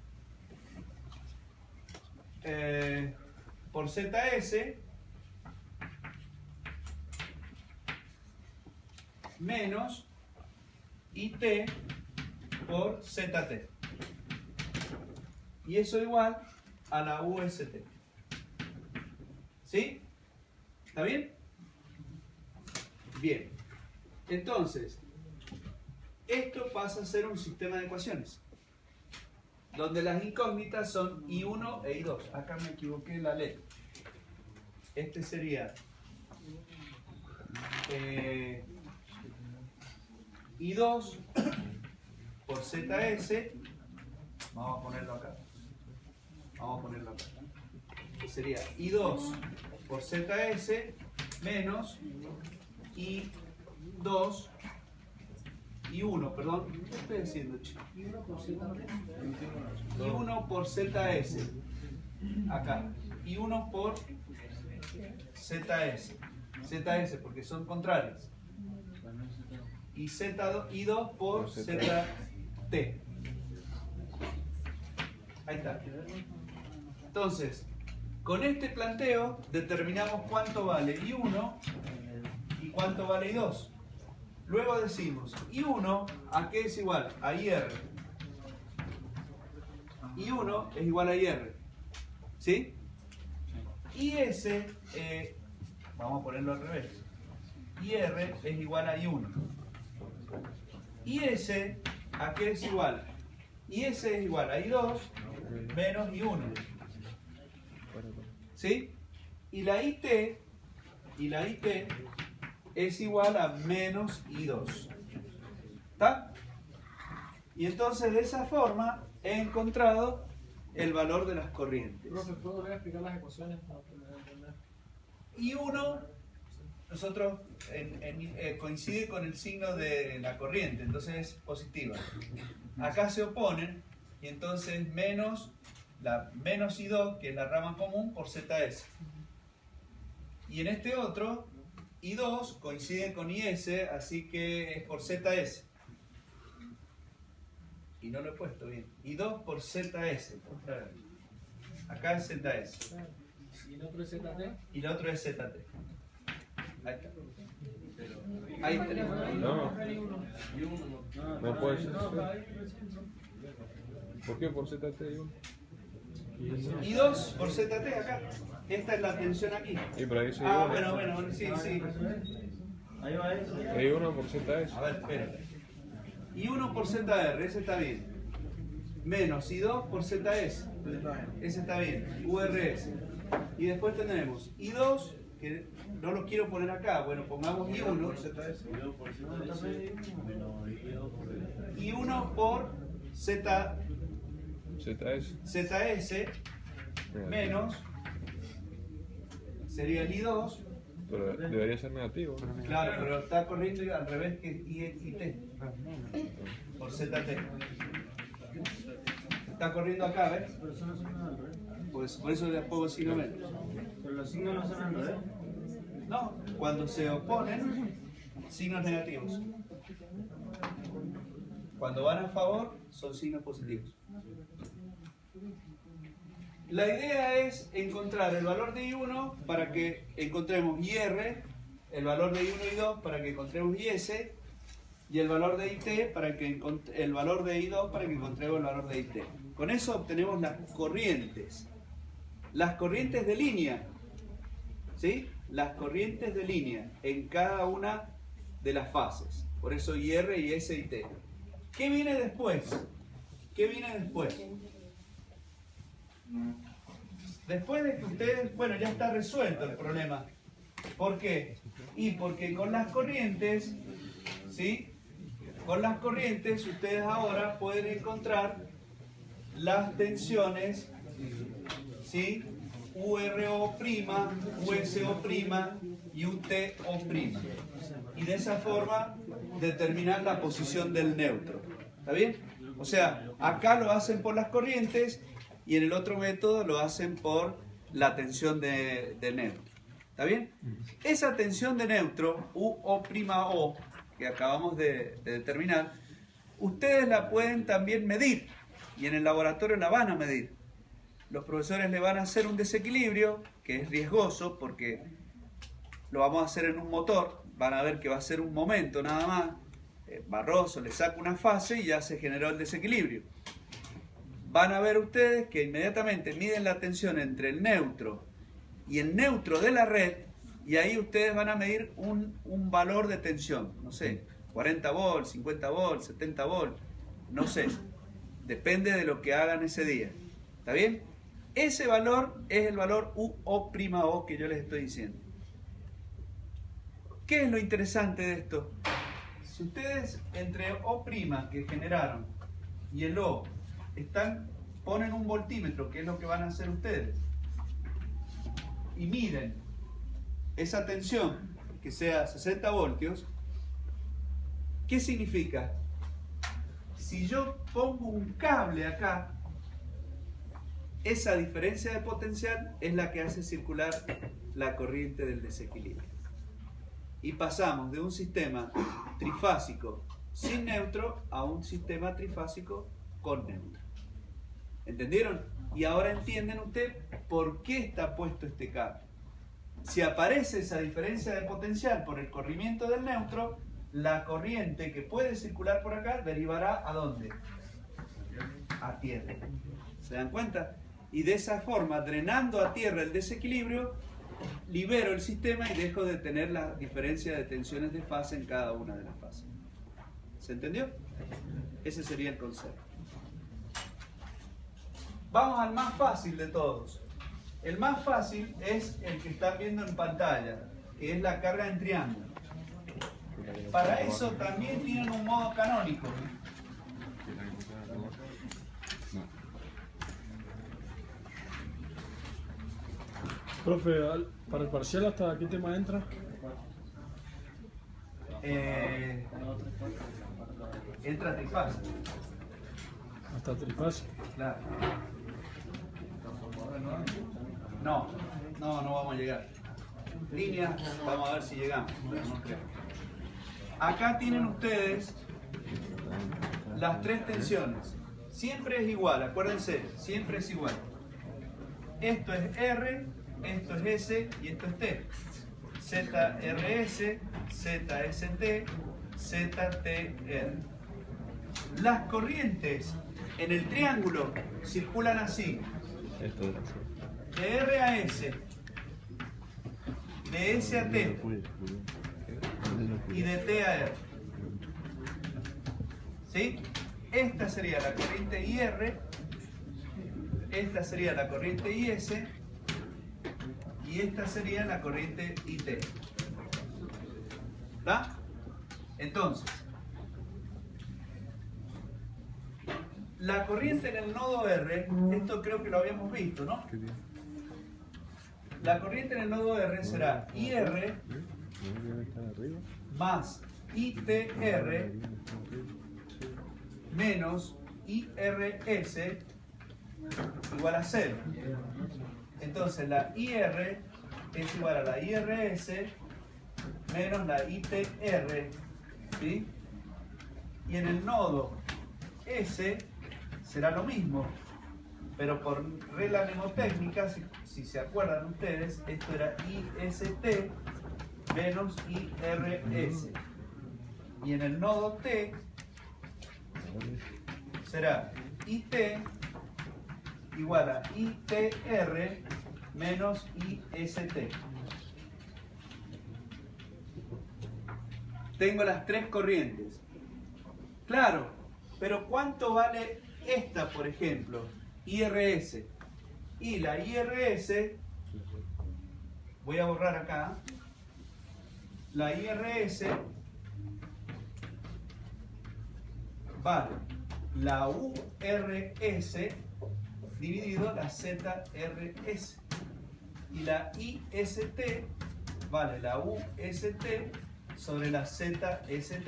por ZS menos IT por ZT. Y eso igual a la UST. ¿Sí? ¿Está bien? Bien. Entonces, esto pasa a ser un sistema de ecuaciones, donde las incógnitas son I1 e I2. Acá me equivoqué en la letra. Este sería I2 por ZS. Vamos a ponerlo acá. Sería I2 por ZS menos I2, I1, perdón. ¿Qué estoy haciendo, chicos? I1 por ZS. Acá. I1 por ZS. ZS porque son contrarias. Y I2 por ZT. Ahí está. Entonces, con este planteo determinamos cuánto vale I1 y cuánto vale I2. Luego decimos, I1, ¿a qué es igual? A IR. I1 es igual a IR. ¿Sí? Y ese, vamos a ponerlo al revés. IR es igual a I1. IS, ¿a qué es igual? IS es igual a I2 menos I1. ¿Sí? Y la IT es igual a menos I2. ¿Está? Y entonces de esa forma he encontrado el valor de las corrientes. Profe, ¿puedo volver a explicar las ecuaciones para que me entiendan? I1, nosotros coincide con el signo de la corriente, entonces es positiva. Acá se oponen y entonces menos I2, que es la rama común, por ZS. Y en este otro, I2 coincide con IS, así que es por ZS. Y no lo he puesto bien. I2 por ZS. Acá es ZS. ¿Y el otro es ZT? Y el otro es ZT. Ahí está. Ahí tenemos. No puede ser. ¿Por qué por ZT? Y 2 por ZT acá. Esta es la tensión aquí. Y por ahí se Bueno, sí. Ahí va eso. hay uno por ZS. A ver, espérate. Y 1 por ZR, ese está bien. Menos I2 por ZS. Ese está bien. URS. Y después tendremos I2, que no lo quiero poner acá. Bueno, pongamos I1. I1 por ZS menos, sería el I2. Pero debería ser negativo, ¿no? Claro, pero está corriendo al revés que IT. Por ZT. Está corriendo acá, ¿ves? Pues por eso le pongo signo menos. Pero los signos no son al revés. No, cuando se oponen, signos negativos. Cuando van a favor, son signos positivos. La idea es encontrar el valor de I1 para que encontremos IR, el valor de I1 y 2 para que encontremos IS, y el valor de IT para que el valor de I2 para que encontremos el valor de IT. Con eso obtenemos las corrientes. Las corrientes de línea. ¿Sí? Las corrientes de línea en cada una de las fases. Por eso IR, IS y IT. ¿Qué viene después? ¿Qué viene después? Después de que ustedes, bueno, ya está resuelto el problema. ¿Por qué? Y porque con las corrientes, ¿sí? Con las corrientes ustedes ahora pueden encontrar las tensiones, ¿sí? URO', USO' y UTO'. Y de esa forma determinar la posición del neutro. ¿Está bien? O sea, acá lo hacen por las corrientes y en el otro método lo hacen por la tensión de neutro. ¿Está bien? Esa tensión de neutro, UO', que acabamos de determinar, ustedes la pueden también medir y en el laboratorio la van a medir. Los profesores le van a hacer un desequilibrio que es riesgoso porque lo vamos a hacer en un motor. Van a ver que va a ser un momento nada más. Barroso le saca una fase y ya se generó el desequilibrio. Van a ver ustedes que inmediatamente miden la tensión entre el neutro y el neutro de la red y ahí ustedes van a medir un valor de tensión, no sé, 40 volts, 50 volts, 70 volts, no sé, depende de lo que hagan ese día. ¿Está bien? Ese valor es el valor UO' que yo les estoy diciendo. ¿Qué es lo interesante de esto? Si ustedes entre O' que generaron y el O ponen un voltímetro, que es lo que van a hacer ustedes, y miden esa tensión, que sea 60 voltios, ¿qué significa? Si yo pongo un cable acá, esa diferencia de potencial es la que hace circular la corriente del desequilibrio. Y pasamos de un sistema trifásico sin neutro a un sistema trifásico con neutro. ¿Entendieron? Y ahora entienden ustedes por qué está puesto este cable. Si aparece esa diferencia de potencial por el corrimiento del neutro, la corriente que puede circular por acá derivará ¿a dónde? A tierra. ¿Se dan cuenta? Y de esa forma, drenando a tierra el desequilibrio, libero el sistema y dejo de tener la diferencia de tensiones de fase en cada una de las fases. ¿Se entendió? Ese sería el concepto. Vamos al más fácil de todos. El más fácil es el que están viendo en pantalla, que es la carga en triángulo. Para eso también tienen un modo canónico. Profe, para el parcial, ¿hasta qué tema entra? Entra trifase. Hasta trifase. Claro. No vamos a llegar. Línea, vamos a ver si llegamos, pero no creo. Acá tienen ustedes las tres tensiones. Siempre es igual, acuérdense, siempre es igual. Esto es R, esto es S y esto es T. ZRS, ZST, ZTR. Las corrientes en el triángulo circulan así. Esto es De R a S, de S a T y de T a R. ¿Sí? Esta sería la corriente IR, esta sería la corriente IS y esta sería la corriente IT. ¿Está? Entonces, la corriente en el nodo R, esto creo que lo habíamos visto, ¿no? La corriente en el nodo R será IR más ITR menos IRS igual a 0. Entonces la IR es igual a la IRS menos la ITR, ¿sí? Y en el nodo S será lo mismo, pero por regla mnemotécnica, si se acuerdan ustedes, esto era IST menos IRS. Y en el nodo T será IT igual a ITR menos IST. Tengo las tres corrientes. Claro, pero ¿cuánto vale esta, por ejemplo? IRS. Y la IRS, voy a borrar acá, la IRS vale la URS dividido la ZRS. Y la IST vale la UST sobre la ZST.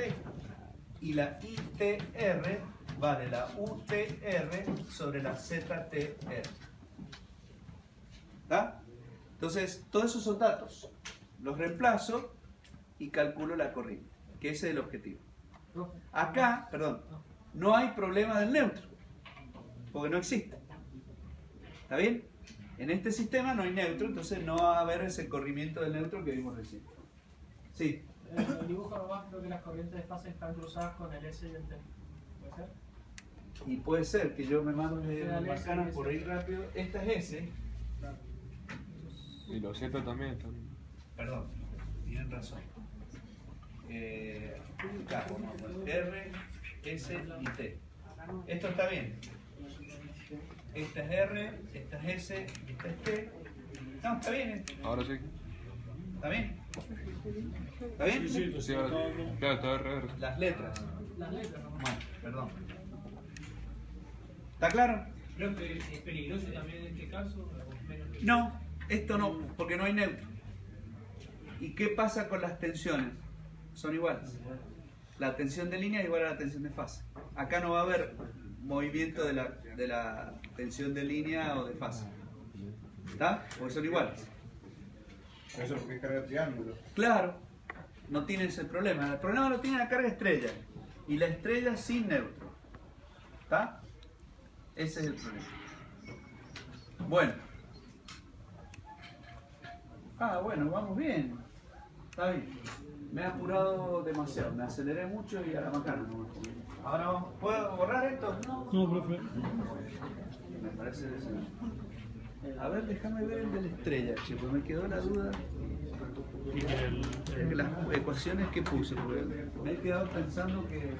Y la ITR vale la UTR sobre la ZTR. ¿Está? Entonces, todos esos son datos. Los reemplazo y calculo la corriente, que ese es el objetivo. Acá, perdón, no hay problema del neutro, porque no existe. ¿Está bien? En este sistema no hay neutro, entonces no va a haber ese corrimiento del neutro que vimos recién. Sí. En el dibujo nomás creo que las corrientes de fase están cruzadas con el S y el T. ¿Puede ser? Y puede ser que yo me mande bacanas por ir rápido. Esta es S. Y los Z también están. Perdón, tienen razón. Acá, vamos a poner R, S y T. Esto está bien. Esta es R, esta es S, esta es T. No, está bien. Ahora sí. ¿Está bien? ¿Está bien? Sí, ahora sí. Claro, está RR. Las letras. Las letras nomás. Bueno, perdón. ¿Está claro? Creo que es peligroso también en este caso. O menos que... No, esto no, porque no hay neutro. ¿Y qué pasa con las tensiones? Son iguales. La tensión de línea es igual a la tensión de fase. Acá no va a haber movimiento de la tensión de línea o de fase. ¿Está? Porque son iguales. Eso porque es carga de triángulo. Claro, no tiene ese problema. El problema lo tiene la carga estrella. Y la estrella sin neutro. ¿Está? Ese es el problema. Bueno. Bueno, vamos bien. Está bien. Me he apurado demasiado. Me aceleré mucho y a la macana nomás. Ahora vamos. ¿Puedo borrar esto? No, profe. Me parece deseable. A ver, déjame ver el de la estrella, che, porque me quedó la duda. Las ecuaciones que puse, porque me he quedado pensando que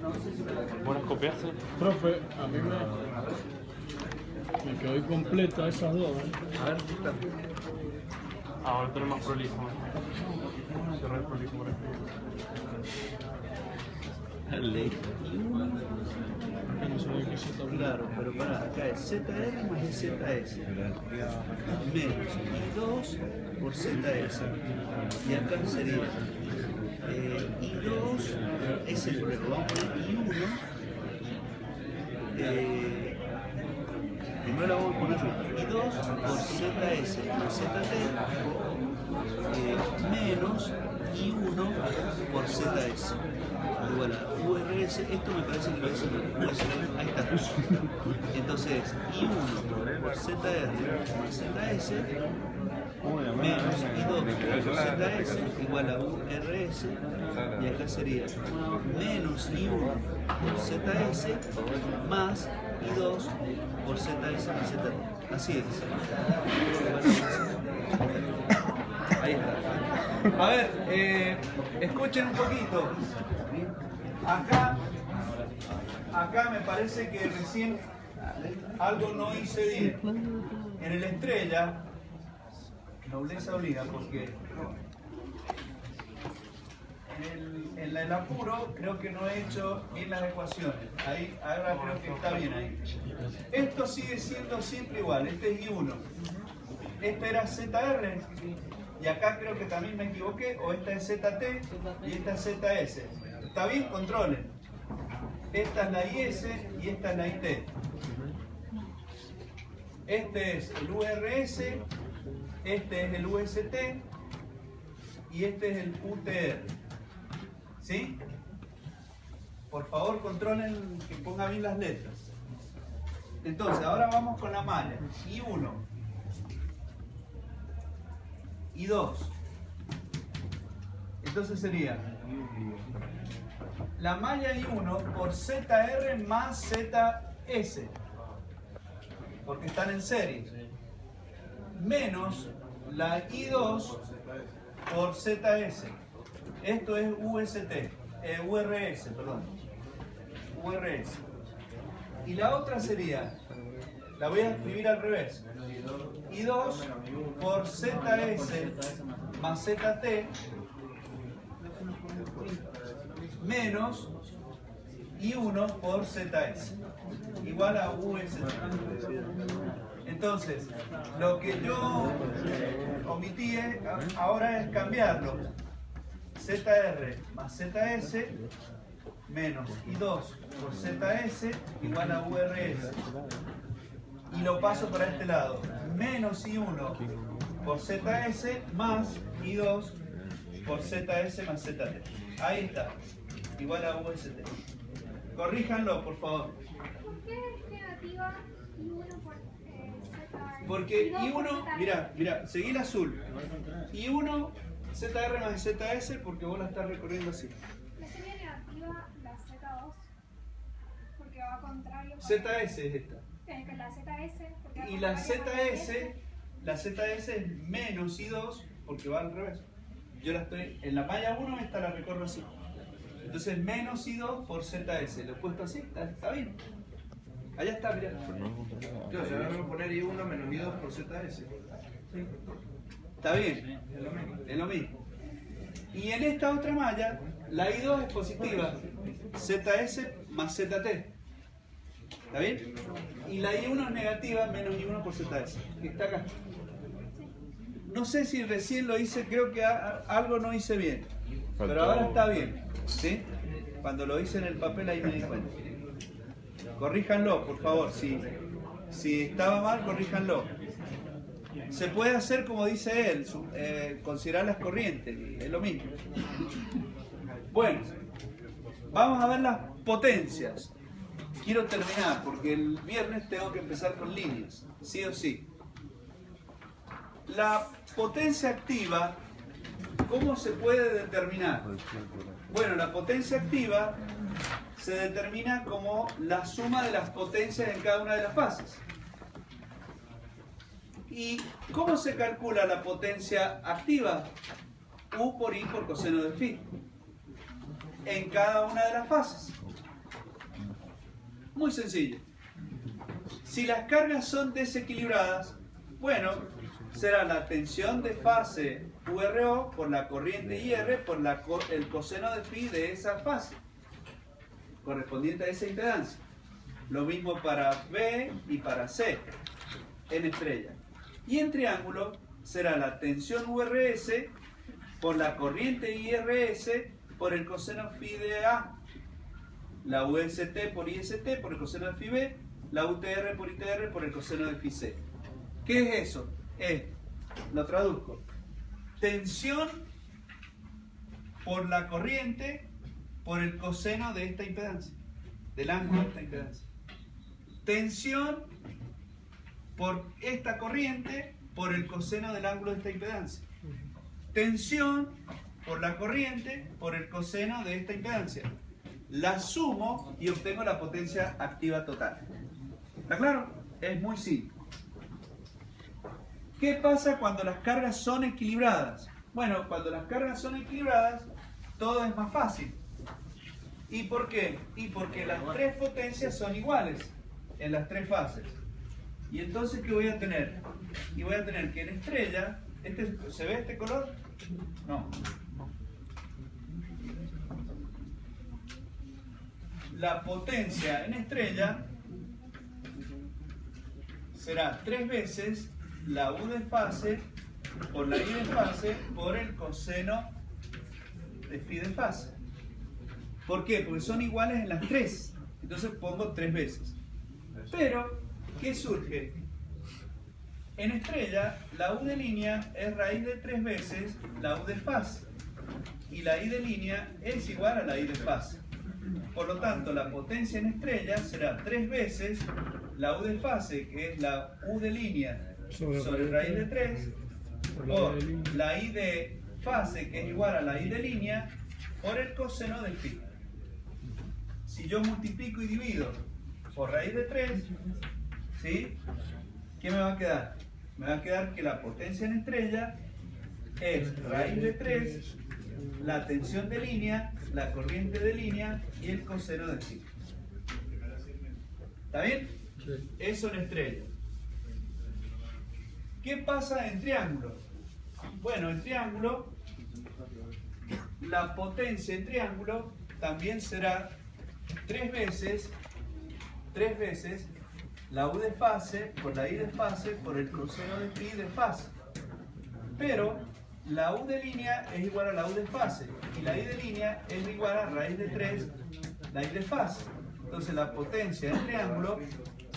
no sé si me la ¿Buenas copiaste? Profe, a mí me quedó incompleta esas dos, ¿eh? A ver, está. Ahora tenemos más prolijo. Cerrar el prolijo por aquí. Ley. Que no sabía que Z Claro, pero pará, acá es ZR más ZS menos I2 por ZS. Y acá sería I2 es el problema. Vamos a poner I1. Primero la vamos a poner I2 por ZS más ZT menos I1 por ZS. Igual a URS, esto me parece que lo es ahí está. Entonces, I1 por ZR más ZS menos I2 por ZS igual a URS, y acá sería menos I1 por ZS más I2 por ZS más ZT. Así es. Ahí está. A ver, escuchen un poquito. Acá me parece que recién algo no hice bien. En el estrella, nobleza obliga, porque en el apuro creo que no he hecho bien las ecuaciones. Ahí, ahora creo que está bien ahí. Esto sigue siendo siempre igual. Este es I1. Este era ZR. Y acá creo que también me equivoqué. O esta es ZT y esta es ZS. ¿Está bien? Controlen. Esta es la IS y esta es la IT. Este es el URS, este es el UST y este es el UTR. ¿Sí? Por favor, controlen que ponga bien las letras. Entonces, ahora vamos con la malla. I1, I2. Entonces sería la malla I1 por ZR más ZS, porque están en serie, menos la I2 por ZS. Esto es URS, perdón. URS. Y la otra sería, la voy a escribir al revés, I2 por ZS más ZT menos I1 por ZS igual a UST. Entonces, lo que yo omití ahora es cambiarlo. ZR más ZS menos I2 por ZS igual a URS. Y lo paso para este lado. Menos I1 por ZS más I2 por ZS más ZT. Ahí está. Igual a UST. Corríjanlo, por favor. ¿Por qué es negativa I1 por ZR? Porque I1, mira, seguí el azul. I1, ZR más ZS, porque vos la estás recorriendo así. ¿No sería negativa la Z2? Porque va contrario. ZS es esta. Que la ZS. Porque va Y la contrario ZS es menos I2, porque va al revés. Yo la estoy, en la malla 1 esta la recorro así. Entonces menos I2 por ZS. Lo he puesto así, está bien. Allá está, mirá. Claro, ya vamos a poner I1 menos I2 por ZS. Está bien, es lo mismo. Y en esta otra malla, la I2 es positiva, ZS más ZT. ¿Está bien? Y la I1 es negativa, menos I1 por ZS, que está acá. No sé si recién lo hice, creo que algo no hice bien. Pero ahora está bien, ¿sí? Cuando lo hice en el papel ahí me di cuenta. Corríjanlo, por favor. Si estaba mal, corríjanlo. Se puede hacer como dice él, considerar las corrientes, es lo mismo. Bueno, vamos a ver las potencias. Quiero terminar porque el viernes tengo que empezar con líneas, sí o sí. La potencia activa, ¿cómo se puede determinar? Bueno, la potencia activa se determina como la suma de las potencias en cada una de las fases. ¿Y cómo se calcula la potencia activa? U por I por coseno de phi. En cada una de las fases. Muy sencillo. Si las cargas son desequilibradas, bueno, será la tensión de fase URO por la corriente IR por el coseno de phi de esa fase, correspondiente a esa impedancia. Lo mismo para B y para C, en estrella. Y en triángulo será la tensión URS por la corriente IRS por el coseno phi de A, la UST por IST por el coseno de phi B, la UTR por ITR por el coseno de phi C. ¿Qué es eso? Lo traduzco. Tensión por la corriente por el coseno de esta impedancia, del ángulo de esta impedancia. Tensión por esta corriente por el coseno del ángulo de esta impedancia. Tensión por la corriente por el coseno de esta impedancia. La sumo y obtengo la potencia activa total. ¿Está claro? Es muy simple. ¿Qué pasa cuando las cargas son equilibradas? Bueno, cuando las cargas son equilibradas, todo es más fácil. ¿Y por qué? Y porque las tres potencias son iguales en las tres fases. Y entonces, ¿qué voy a tener? Y voy a tener que en estrella, ¿se ve este color? No. La potencia en estrella será 3 veces la U de fase por la I de fase por el coseno de phi de fase. ¿Por qué? Porque son iguales en las tres. Entonces pongo 3 veces. Pero, ¿qué surge? En estrella, la U de línea es raíz de 3 veces la U de fase. Y la I de línea es igual a la I de fase. Por lo tanto, la potencia en estrella será 3 veces la U de fase, que es la U de línea sobre raíz de 3, por la I de fase, que es igual a la I de línea, por el coseno de phi. Si yo multiplico y divido por raíz de 3, ¿sí? ¿Qué me va a quedar? Me va a quedar que la potencia en estrella es raíz de 3, la tensión de línea, la corriente de línea y el coseno de phi. ¿Está bien? Sí. Eso en estrella. ¿Qué pasa en triángulo? Bueno, en triángulo, la potencia en triángulo también será 3 veces la U de fase por la I de fase por el coseno de phi de fase. Pero la U de línea es igual a la U de fase y la I de línea es igual a raíz de 3 la I de fase. Entonces la potencia en triángulo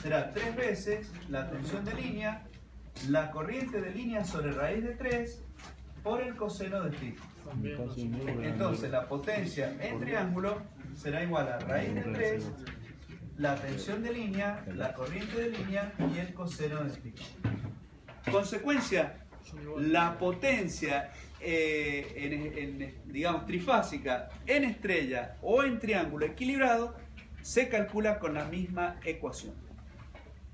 será 3 veces la tensión de línea, la corriente de línea sobre raíz de 3 por el coseno de phi. Entonces la potencia en triángulo será igual a raíz de 3, la tensión de línea, la corriente de línea y el coseno de phi. Consecuencia, la potencia digamos trifásica en estrella o en triángulo equilibrado se calcula con la misma ecuación,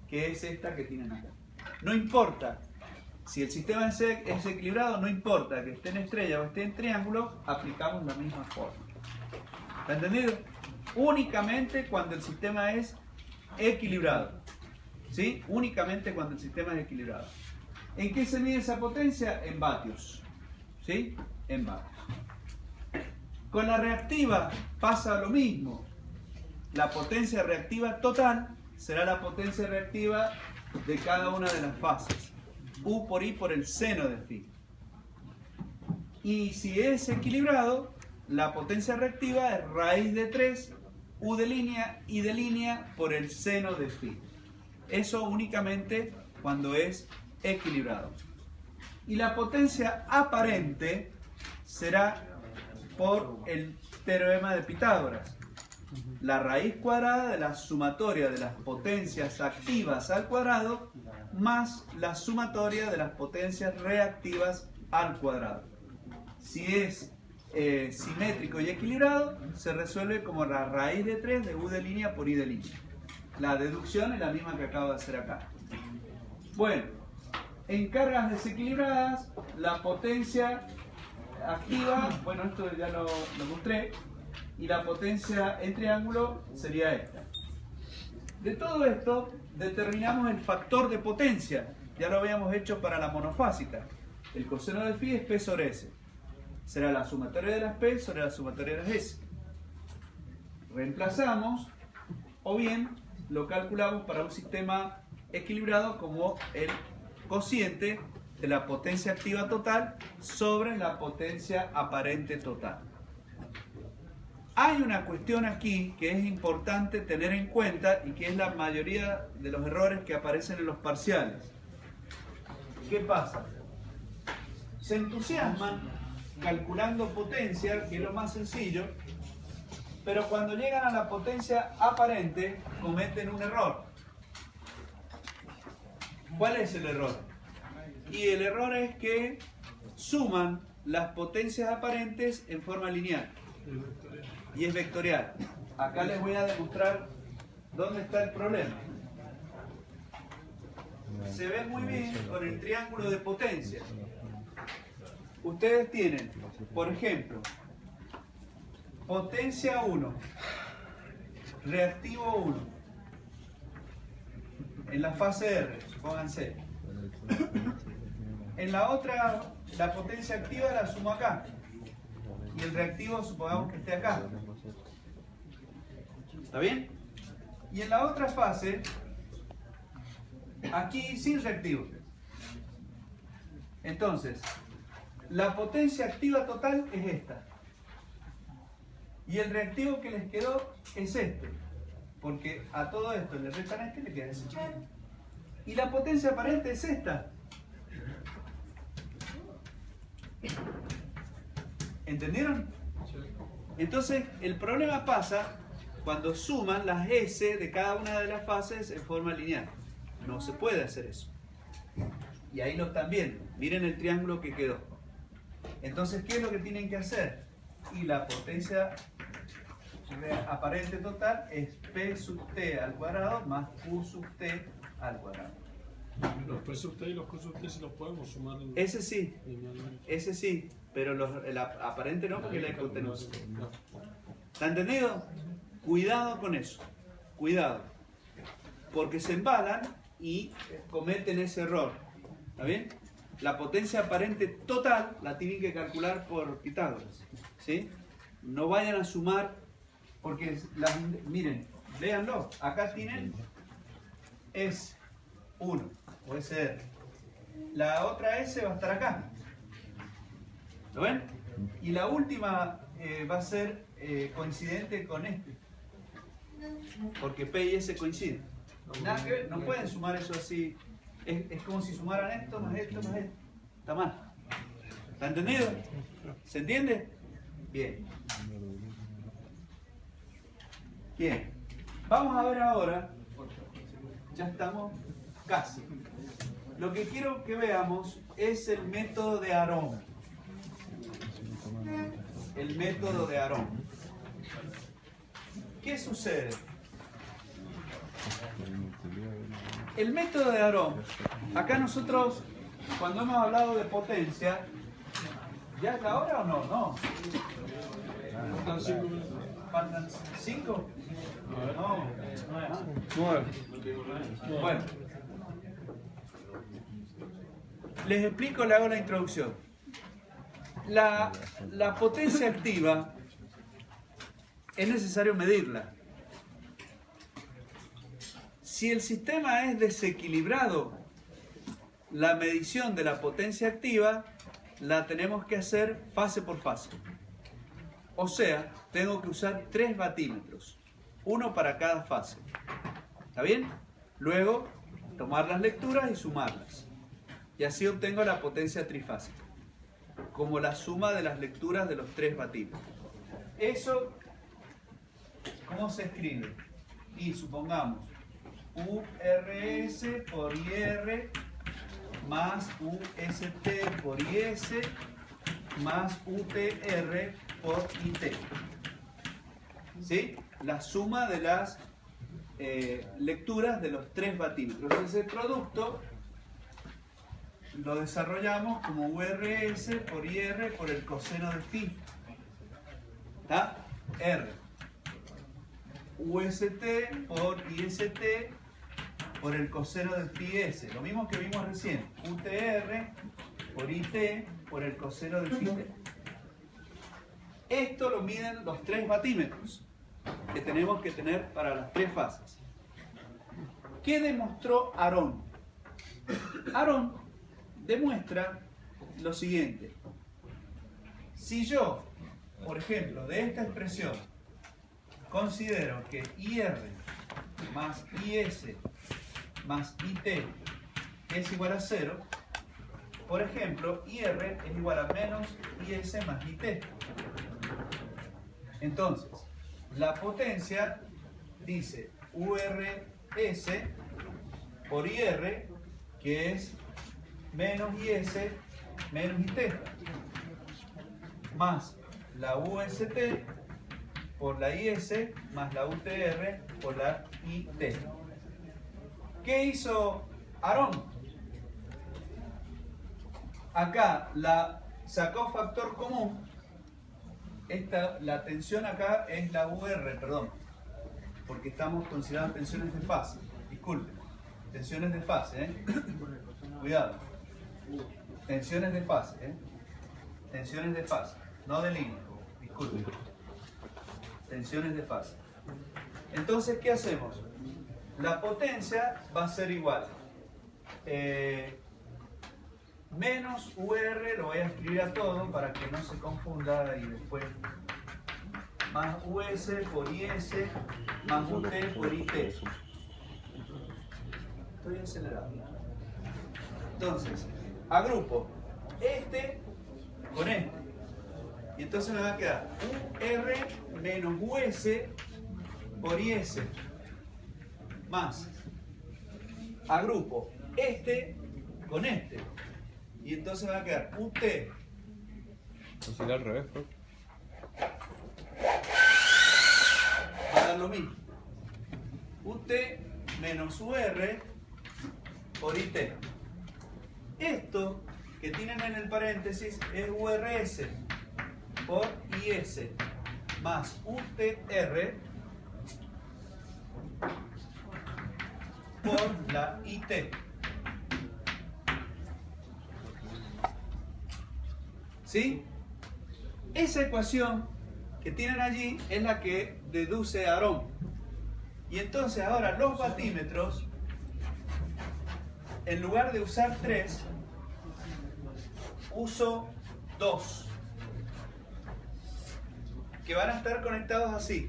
que es esta que tienen acá. No importa si el sistema es equilibrado, no importa que esté en estrella o esté en triángulo, aplicamos la misma forma. ¿Está entendido? Únicamente cuando el sistema es equilibrado. ¿Sí? Únicamente cuando el sistema es equilibrado. ¿En qué se mide esa potencia? En vatios. ¿Sí? En vatios. Con la reactiva pasa lo mismo. La potencia reactiva total será la potencia reactiva de cada una de las fases. U por I por el seno de phi. Y si es equilibrado, la potencia reactiva es raíz de 3, U de línea, I de línea por el seno de phi. Eso únicamente cuando es equilibrado. Y la potencia aparente será por el teorema de Pitágoras. La raíz cuadrada de la sumatoria de las potencias activas al cuadrado más la sumatoria de las potencias reactivas al cuadrado. Si es simétrico y equilibrado, se resuelve como la raíz de 3 de U de línea por I de línea. La deducción es la misma que acabo de hacer acá. Bueno, En cargas desequilibradas, la potencia activa, bueno, esto ya lo mostré, y la potencia en triángulo sería esta. De todo esto, determinamos el factor de potencia. Ya lo habíamos hecho para la monofásica. El coseno de phi es P sobre S. Será la sumatoria de las P sobre la sumatoria de las S. Reemplazamos, o bien lo calculamos para un sistema equilibrado como el cociente de la potencia activa total sobre la potencia aparente total. Hay una cuestión aquí que es importante tener en cuenta y que es la mayoría de los errores que aparecen en los parciales. ¿Qué pasa? Se entusiasman calculando potencia, que es lo más sencillo, pero cuando llegan a la potencia aparente cometen un error. ¿Cuál es el error? Y el error es que suman las potencias aparentes en forma lineal. Y es vectorial. Acá les voy a demostrar dónde está el problema. Se ve muy bien con el triángulo de potencia. Ustedes tienen, por ejemplo, potencia 1, reactivo 1, en la fase R, pónganse. En la otra, la potencia activa la sumo acá. Y el reactivo supongamos que esté acá. ¿Está bien? Y en la otra fase, aquí sin reactivo. Entonces, la potencia activa total es esta. Y el reactivo que les quedó es este. Porque a todo esto le restan este y le queda ese. Y la potencia aparente es esta. ¿Entendieron? Entonces, el problema pasa cuando suman las S de cada una de las fases en forma lineal. No se puede hacer eso. Y ahí lo están viendo. Miren el triángulo que quedó. Entonces, ¿qué es lo que tienen que hacer? Y la potencia aparente total es P sub T al cuadrado más Q sub T al cuadrado. Los P sub T y los Q sub T si los podemos sumar en Ese sí, linealmente. ese sí, pero el aparente no, porque la hipotenusa. ¿Está entendido? Cuidado con eso, cuidado, porque se embalan y cometen ese error. ¿Está bien? La potencia aparente total la tienen que calcular por Pitágoras, ¿sí? No vayan a sumar, porque miren, véanlo, acá tienen S1 o SR. La otra S va a estar acá. ¿Lo ven? Y la última va a ser coincidente con este. Porque P y S coinciden. Nada que ver, no pueden sumar eso así. Es como si sumaran esto más esto más esto. Está mal. ¿Está entendido? ¿Se entiende? Bien. Bien. Vamos a ver ahora. Ya estamos casi. Lo que quiero que veamos es el método de Aron. El método de Aron. ¿Qué sucede? El método de Aron. Acá nosotros, cuando hemos hablado de potencia, ¿ya es la hora o no? No. Faltan 5 minutos. ¿Faltan 5? No. 9. Bueno. Les explico, le hago la introducción. La potencia activa es necesario medirla. Si el sistema es desequilibrado, la medición de la potencia activa la tenemos que hacer fase por fase. O sea, tengo que usar 3 batímetros, uno para cada fase. ¿Está bien? Luego, tomar las lecturas y sumarlas. Y así obtengo la potencia trifásica, como la suma de las lecturas de los 3 batímetros. Eso, ¿cómo se escribe? Y supongamos URS por IR más UST por IS más UTR por IT. ¿Sí? La suma de las lecturas de los 3 batímetros. Ese producto lo desarrollamos como URS por IR por el coseno de phi. ¿Está? R. UST por IST por el coseno de phi S. Lo mismo que vimos recién. UTR por IT por el coseno de phi T. Esto lo miden los 3 batímetros que tenemos que tener para las 3 fases. ¿Qué demostró Aarón? Aarón demuestra lo siguiente. Si yo, por ejemplo, de esta expresión considero que IR más IS más IT es igual a 0, por ejemplo, IR es igual a menos IS más IT. Entonces, la potencia dice URS por IR, que es menos IS menos IT, más la UST por la IS más la UTR por la IT. ¿Qué hizo Aarón? Acá sacó factor común. La tensión acá es la UR, perdón, porque estamos considerando tensiones de fase. Disculpen, tensiones de fase, ¿eh? Cuidado. Tensiones de fase, ¿eh? Tensiones de fase, no de línea. Disculpen. Tensiones de fase. Entonces, ¿qué hacemos? La potencia va a ser igual. Menos UR, lo voy a escribir a todo para que no se confunda y después más US por IS más UT por IT. Estoy acelerado. Entonces, agrupo este con este. Y entonces me va a quedar UR menos US por IS más agrupo este con este. Y entonces me va a quedar UT. ¿No será al revés, profe? Va a dar lo mismo. UT menos UR por IT. Esto que tienen en el paréntesis es URS por IS más UTR por la IT. ¿Sí? Esa ecuación que tienen allí es la que deduce Aarón. Y entonces ahora los batímetros, en lugar de usar 3, uso 2. Que van a estar conectados así.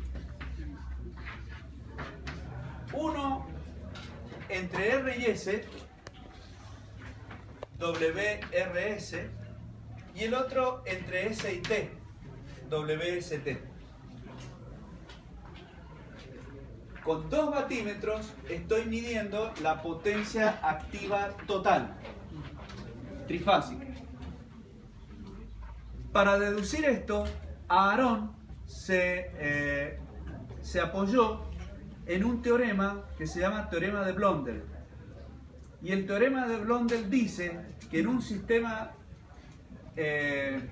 Uno entre R y S, WRS, y el otro entre S y T, WST. Con 2 batímetros estoy midiendo la potencia activa total, trifásica. Para deducir esto, Aarón se apoyó en un teorema que se llama teorema de Blondel. Y el teorema de Blondel dice que en un sistema de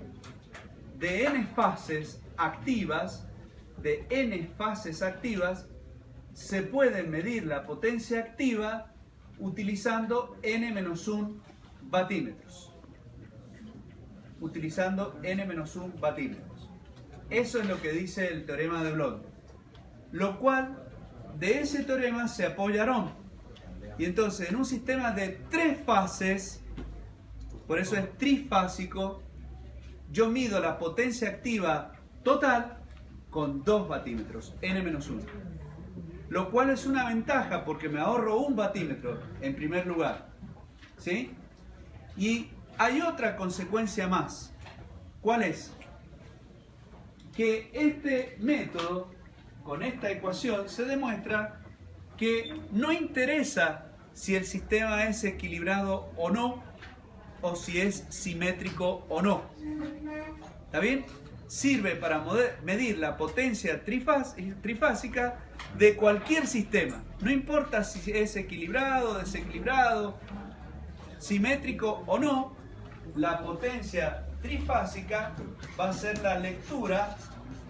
n fases activas, se puede medir la potencia activa utilizando n-1 batímetros. Eso es lo que dice el teorema de Blondel. Lo cual, de ese teorema se apoya Aarón. Y entonces, en un sistema de 3 fases, por eso es trifásico, yo mido la potencia activa total con 2 batímetros, n-1. Lo cual es una ventaja porque me ahorro 1 batímetro en primer lugar. ¿Sí? Y hay otra consecuencia más. ¿Cuál es? Que este método, con esta ecuación, se demuestra que no interesa si el sistema es equilibrado o no, o si es simétrico o no. ¿Está bien? Sirve para medir la potencia trifásica de cualquier sistema. No importa si es equilibrado, desequilibrado. simétrico o no, la potencia trifásica va a ser la lectura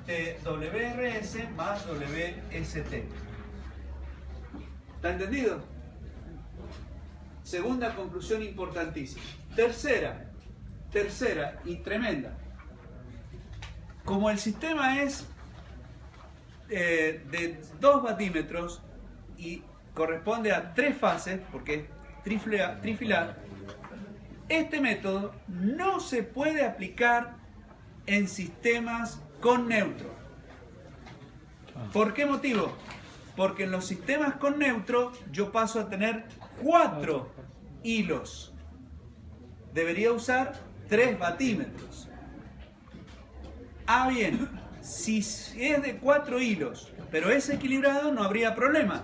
de WRS más WST. ¿Está entendido? Segunda conclusión importantísima. Tercera y tremenda. Como el sistema es de 2 batímetros y corresponde a 3 fases, porque es trifilar, este método no se puede aplicar en sistemas con neutro. ¿Por qué motivo? Porque en los sistemas con neutro yo paso a tener 4 hilos. Debería usar 3 batímetros. Ah, bien, si es de 4 hilos, pero es equilibrado, no habría problema,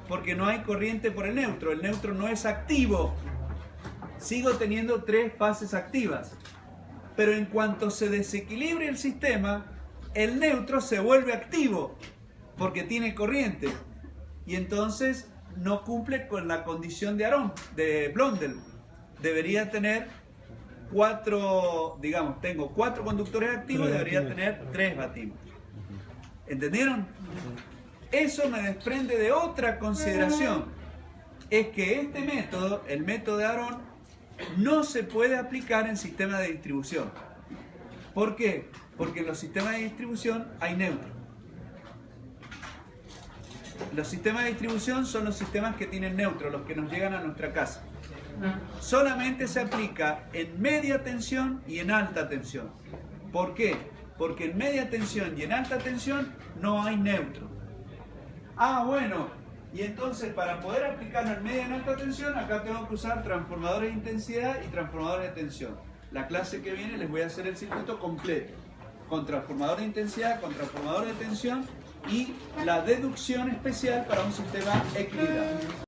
porque no hay corriente por el neutro no es activo. Sigo teniendo 3 fases activas. Pero en cuanto se desequilibre el sistema, el neutro se vuelve activo, porque tiene corriente. Y entonces no cumple con la condición de Blondel. Debería tener 4, digamos, tengo 4 conductores activos, debería tener 3 batímetros. ¿Entendieron? Eso me desprende de otra consideración. Es que este método, el método de Aarón, no se puede aplicar en sistemas de distribución. ¿Por qué? Porque en los sistemas de distribución hay neutro. Los sistemas de distribución son los sistemas que tienen neutro, los que nos llegan a nuestra casa. Solamente se aplica en media tensión y en alta tensión. ¿Por qué? Porque en media tensión y en alta tensión no hay neutro. Ah, bueno, y entonces para poder aplicarlo en media y en alta tensión, acá tengo que usar transformadores de intensidad y transformadores de tensión. La clase que viene les voy a hacer el circuito completo, con transformador de intensidad, con transformador de tensión y la deducción especial para un sistema equilibrado.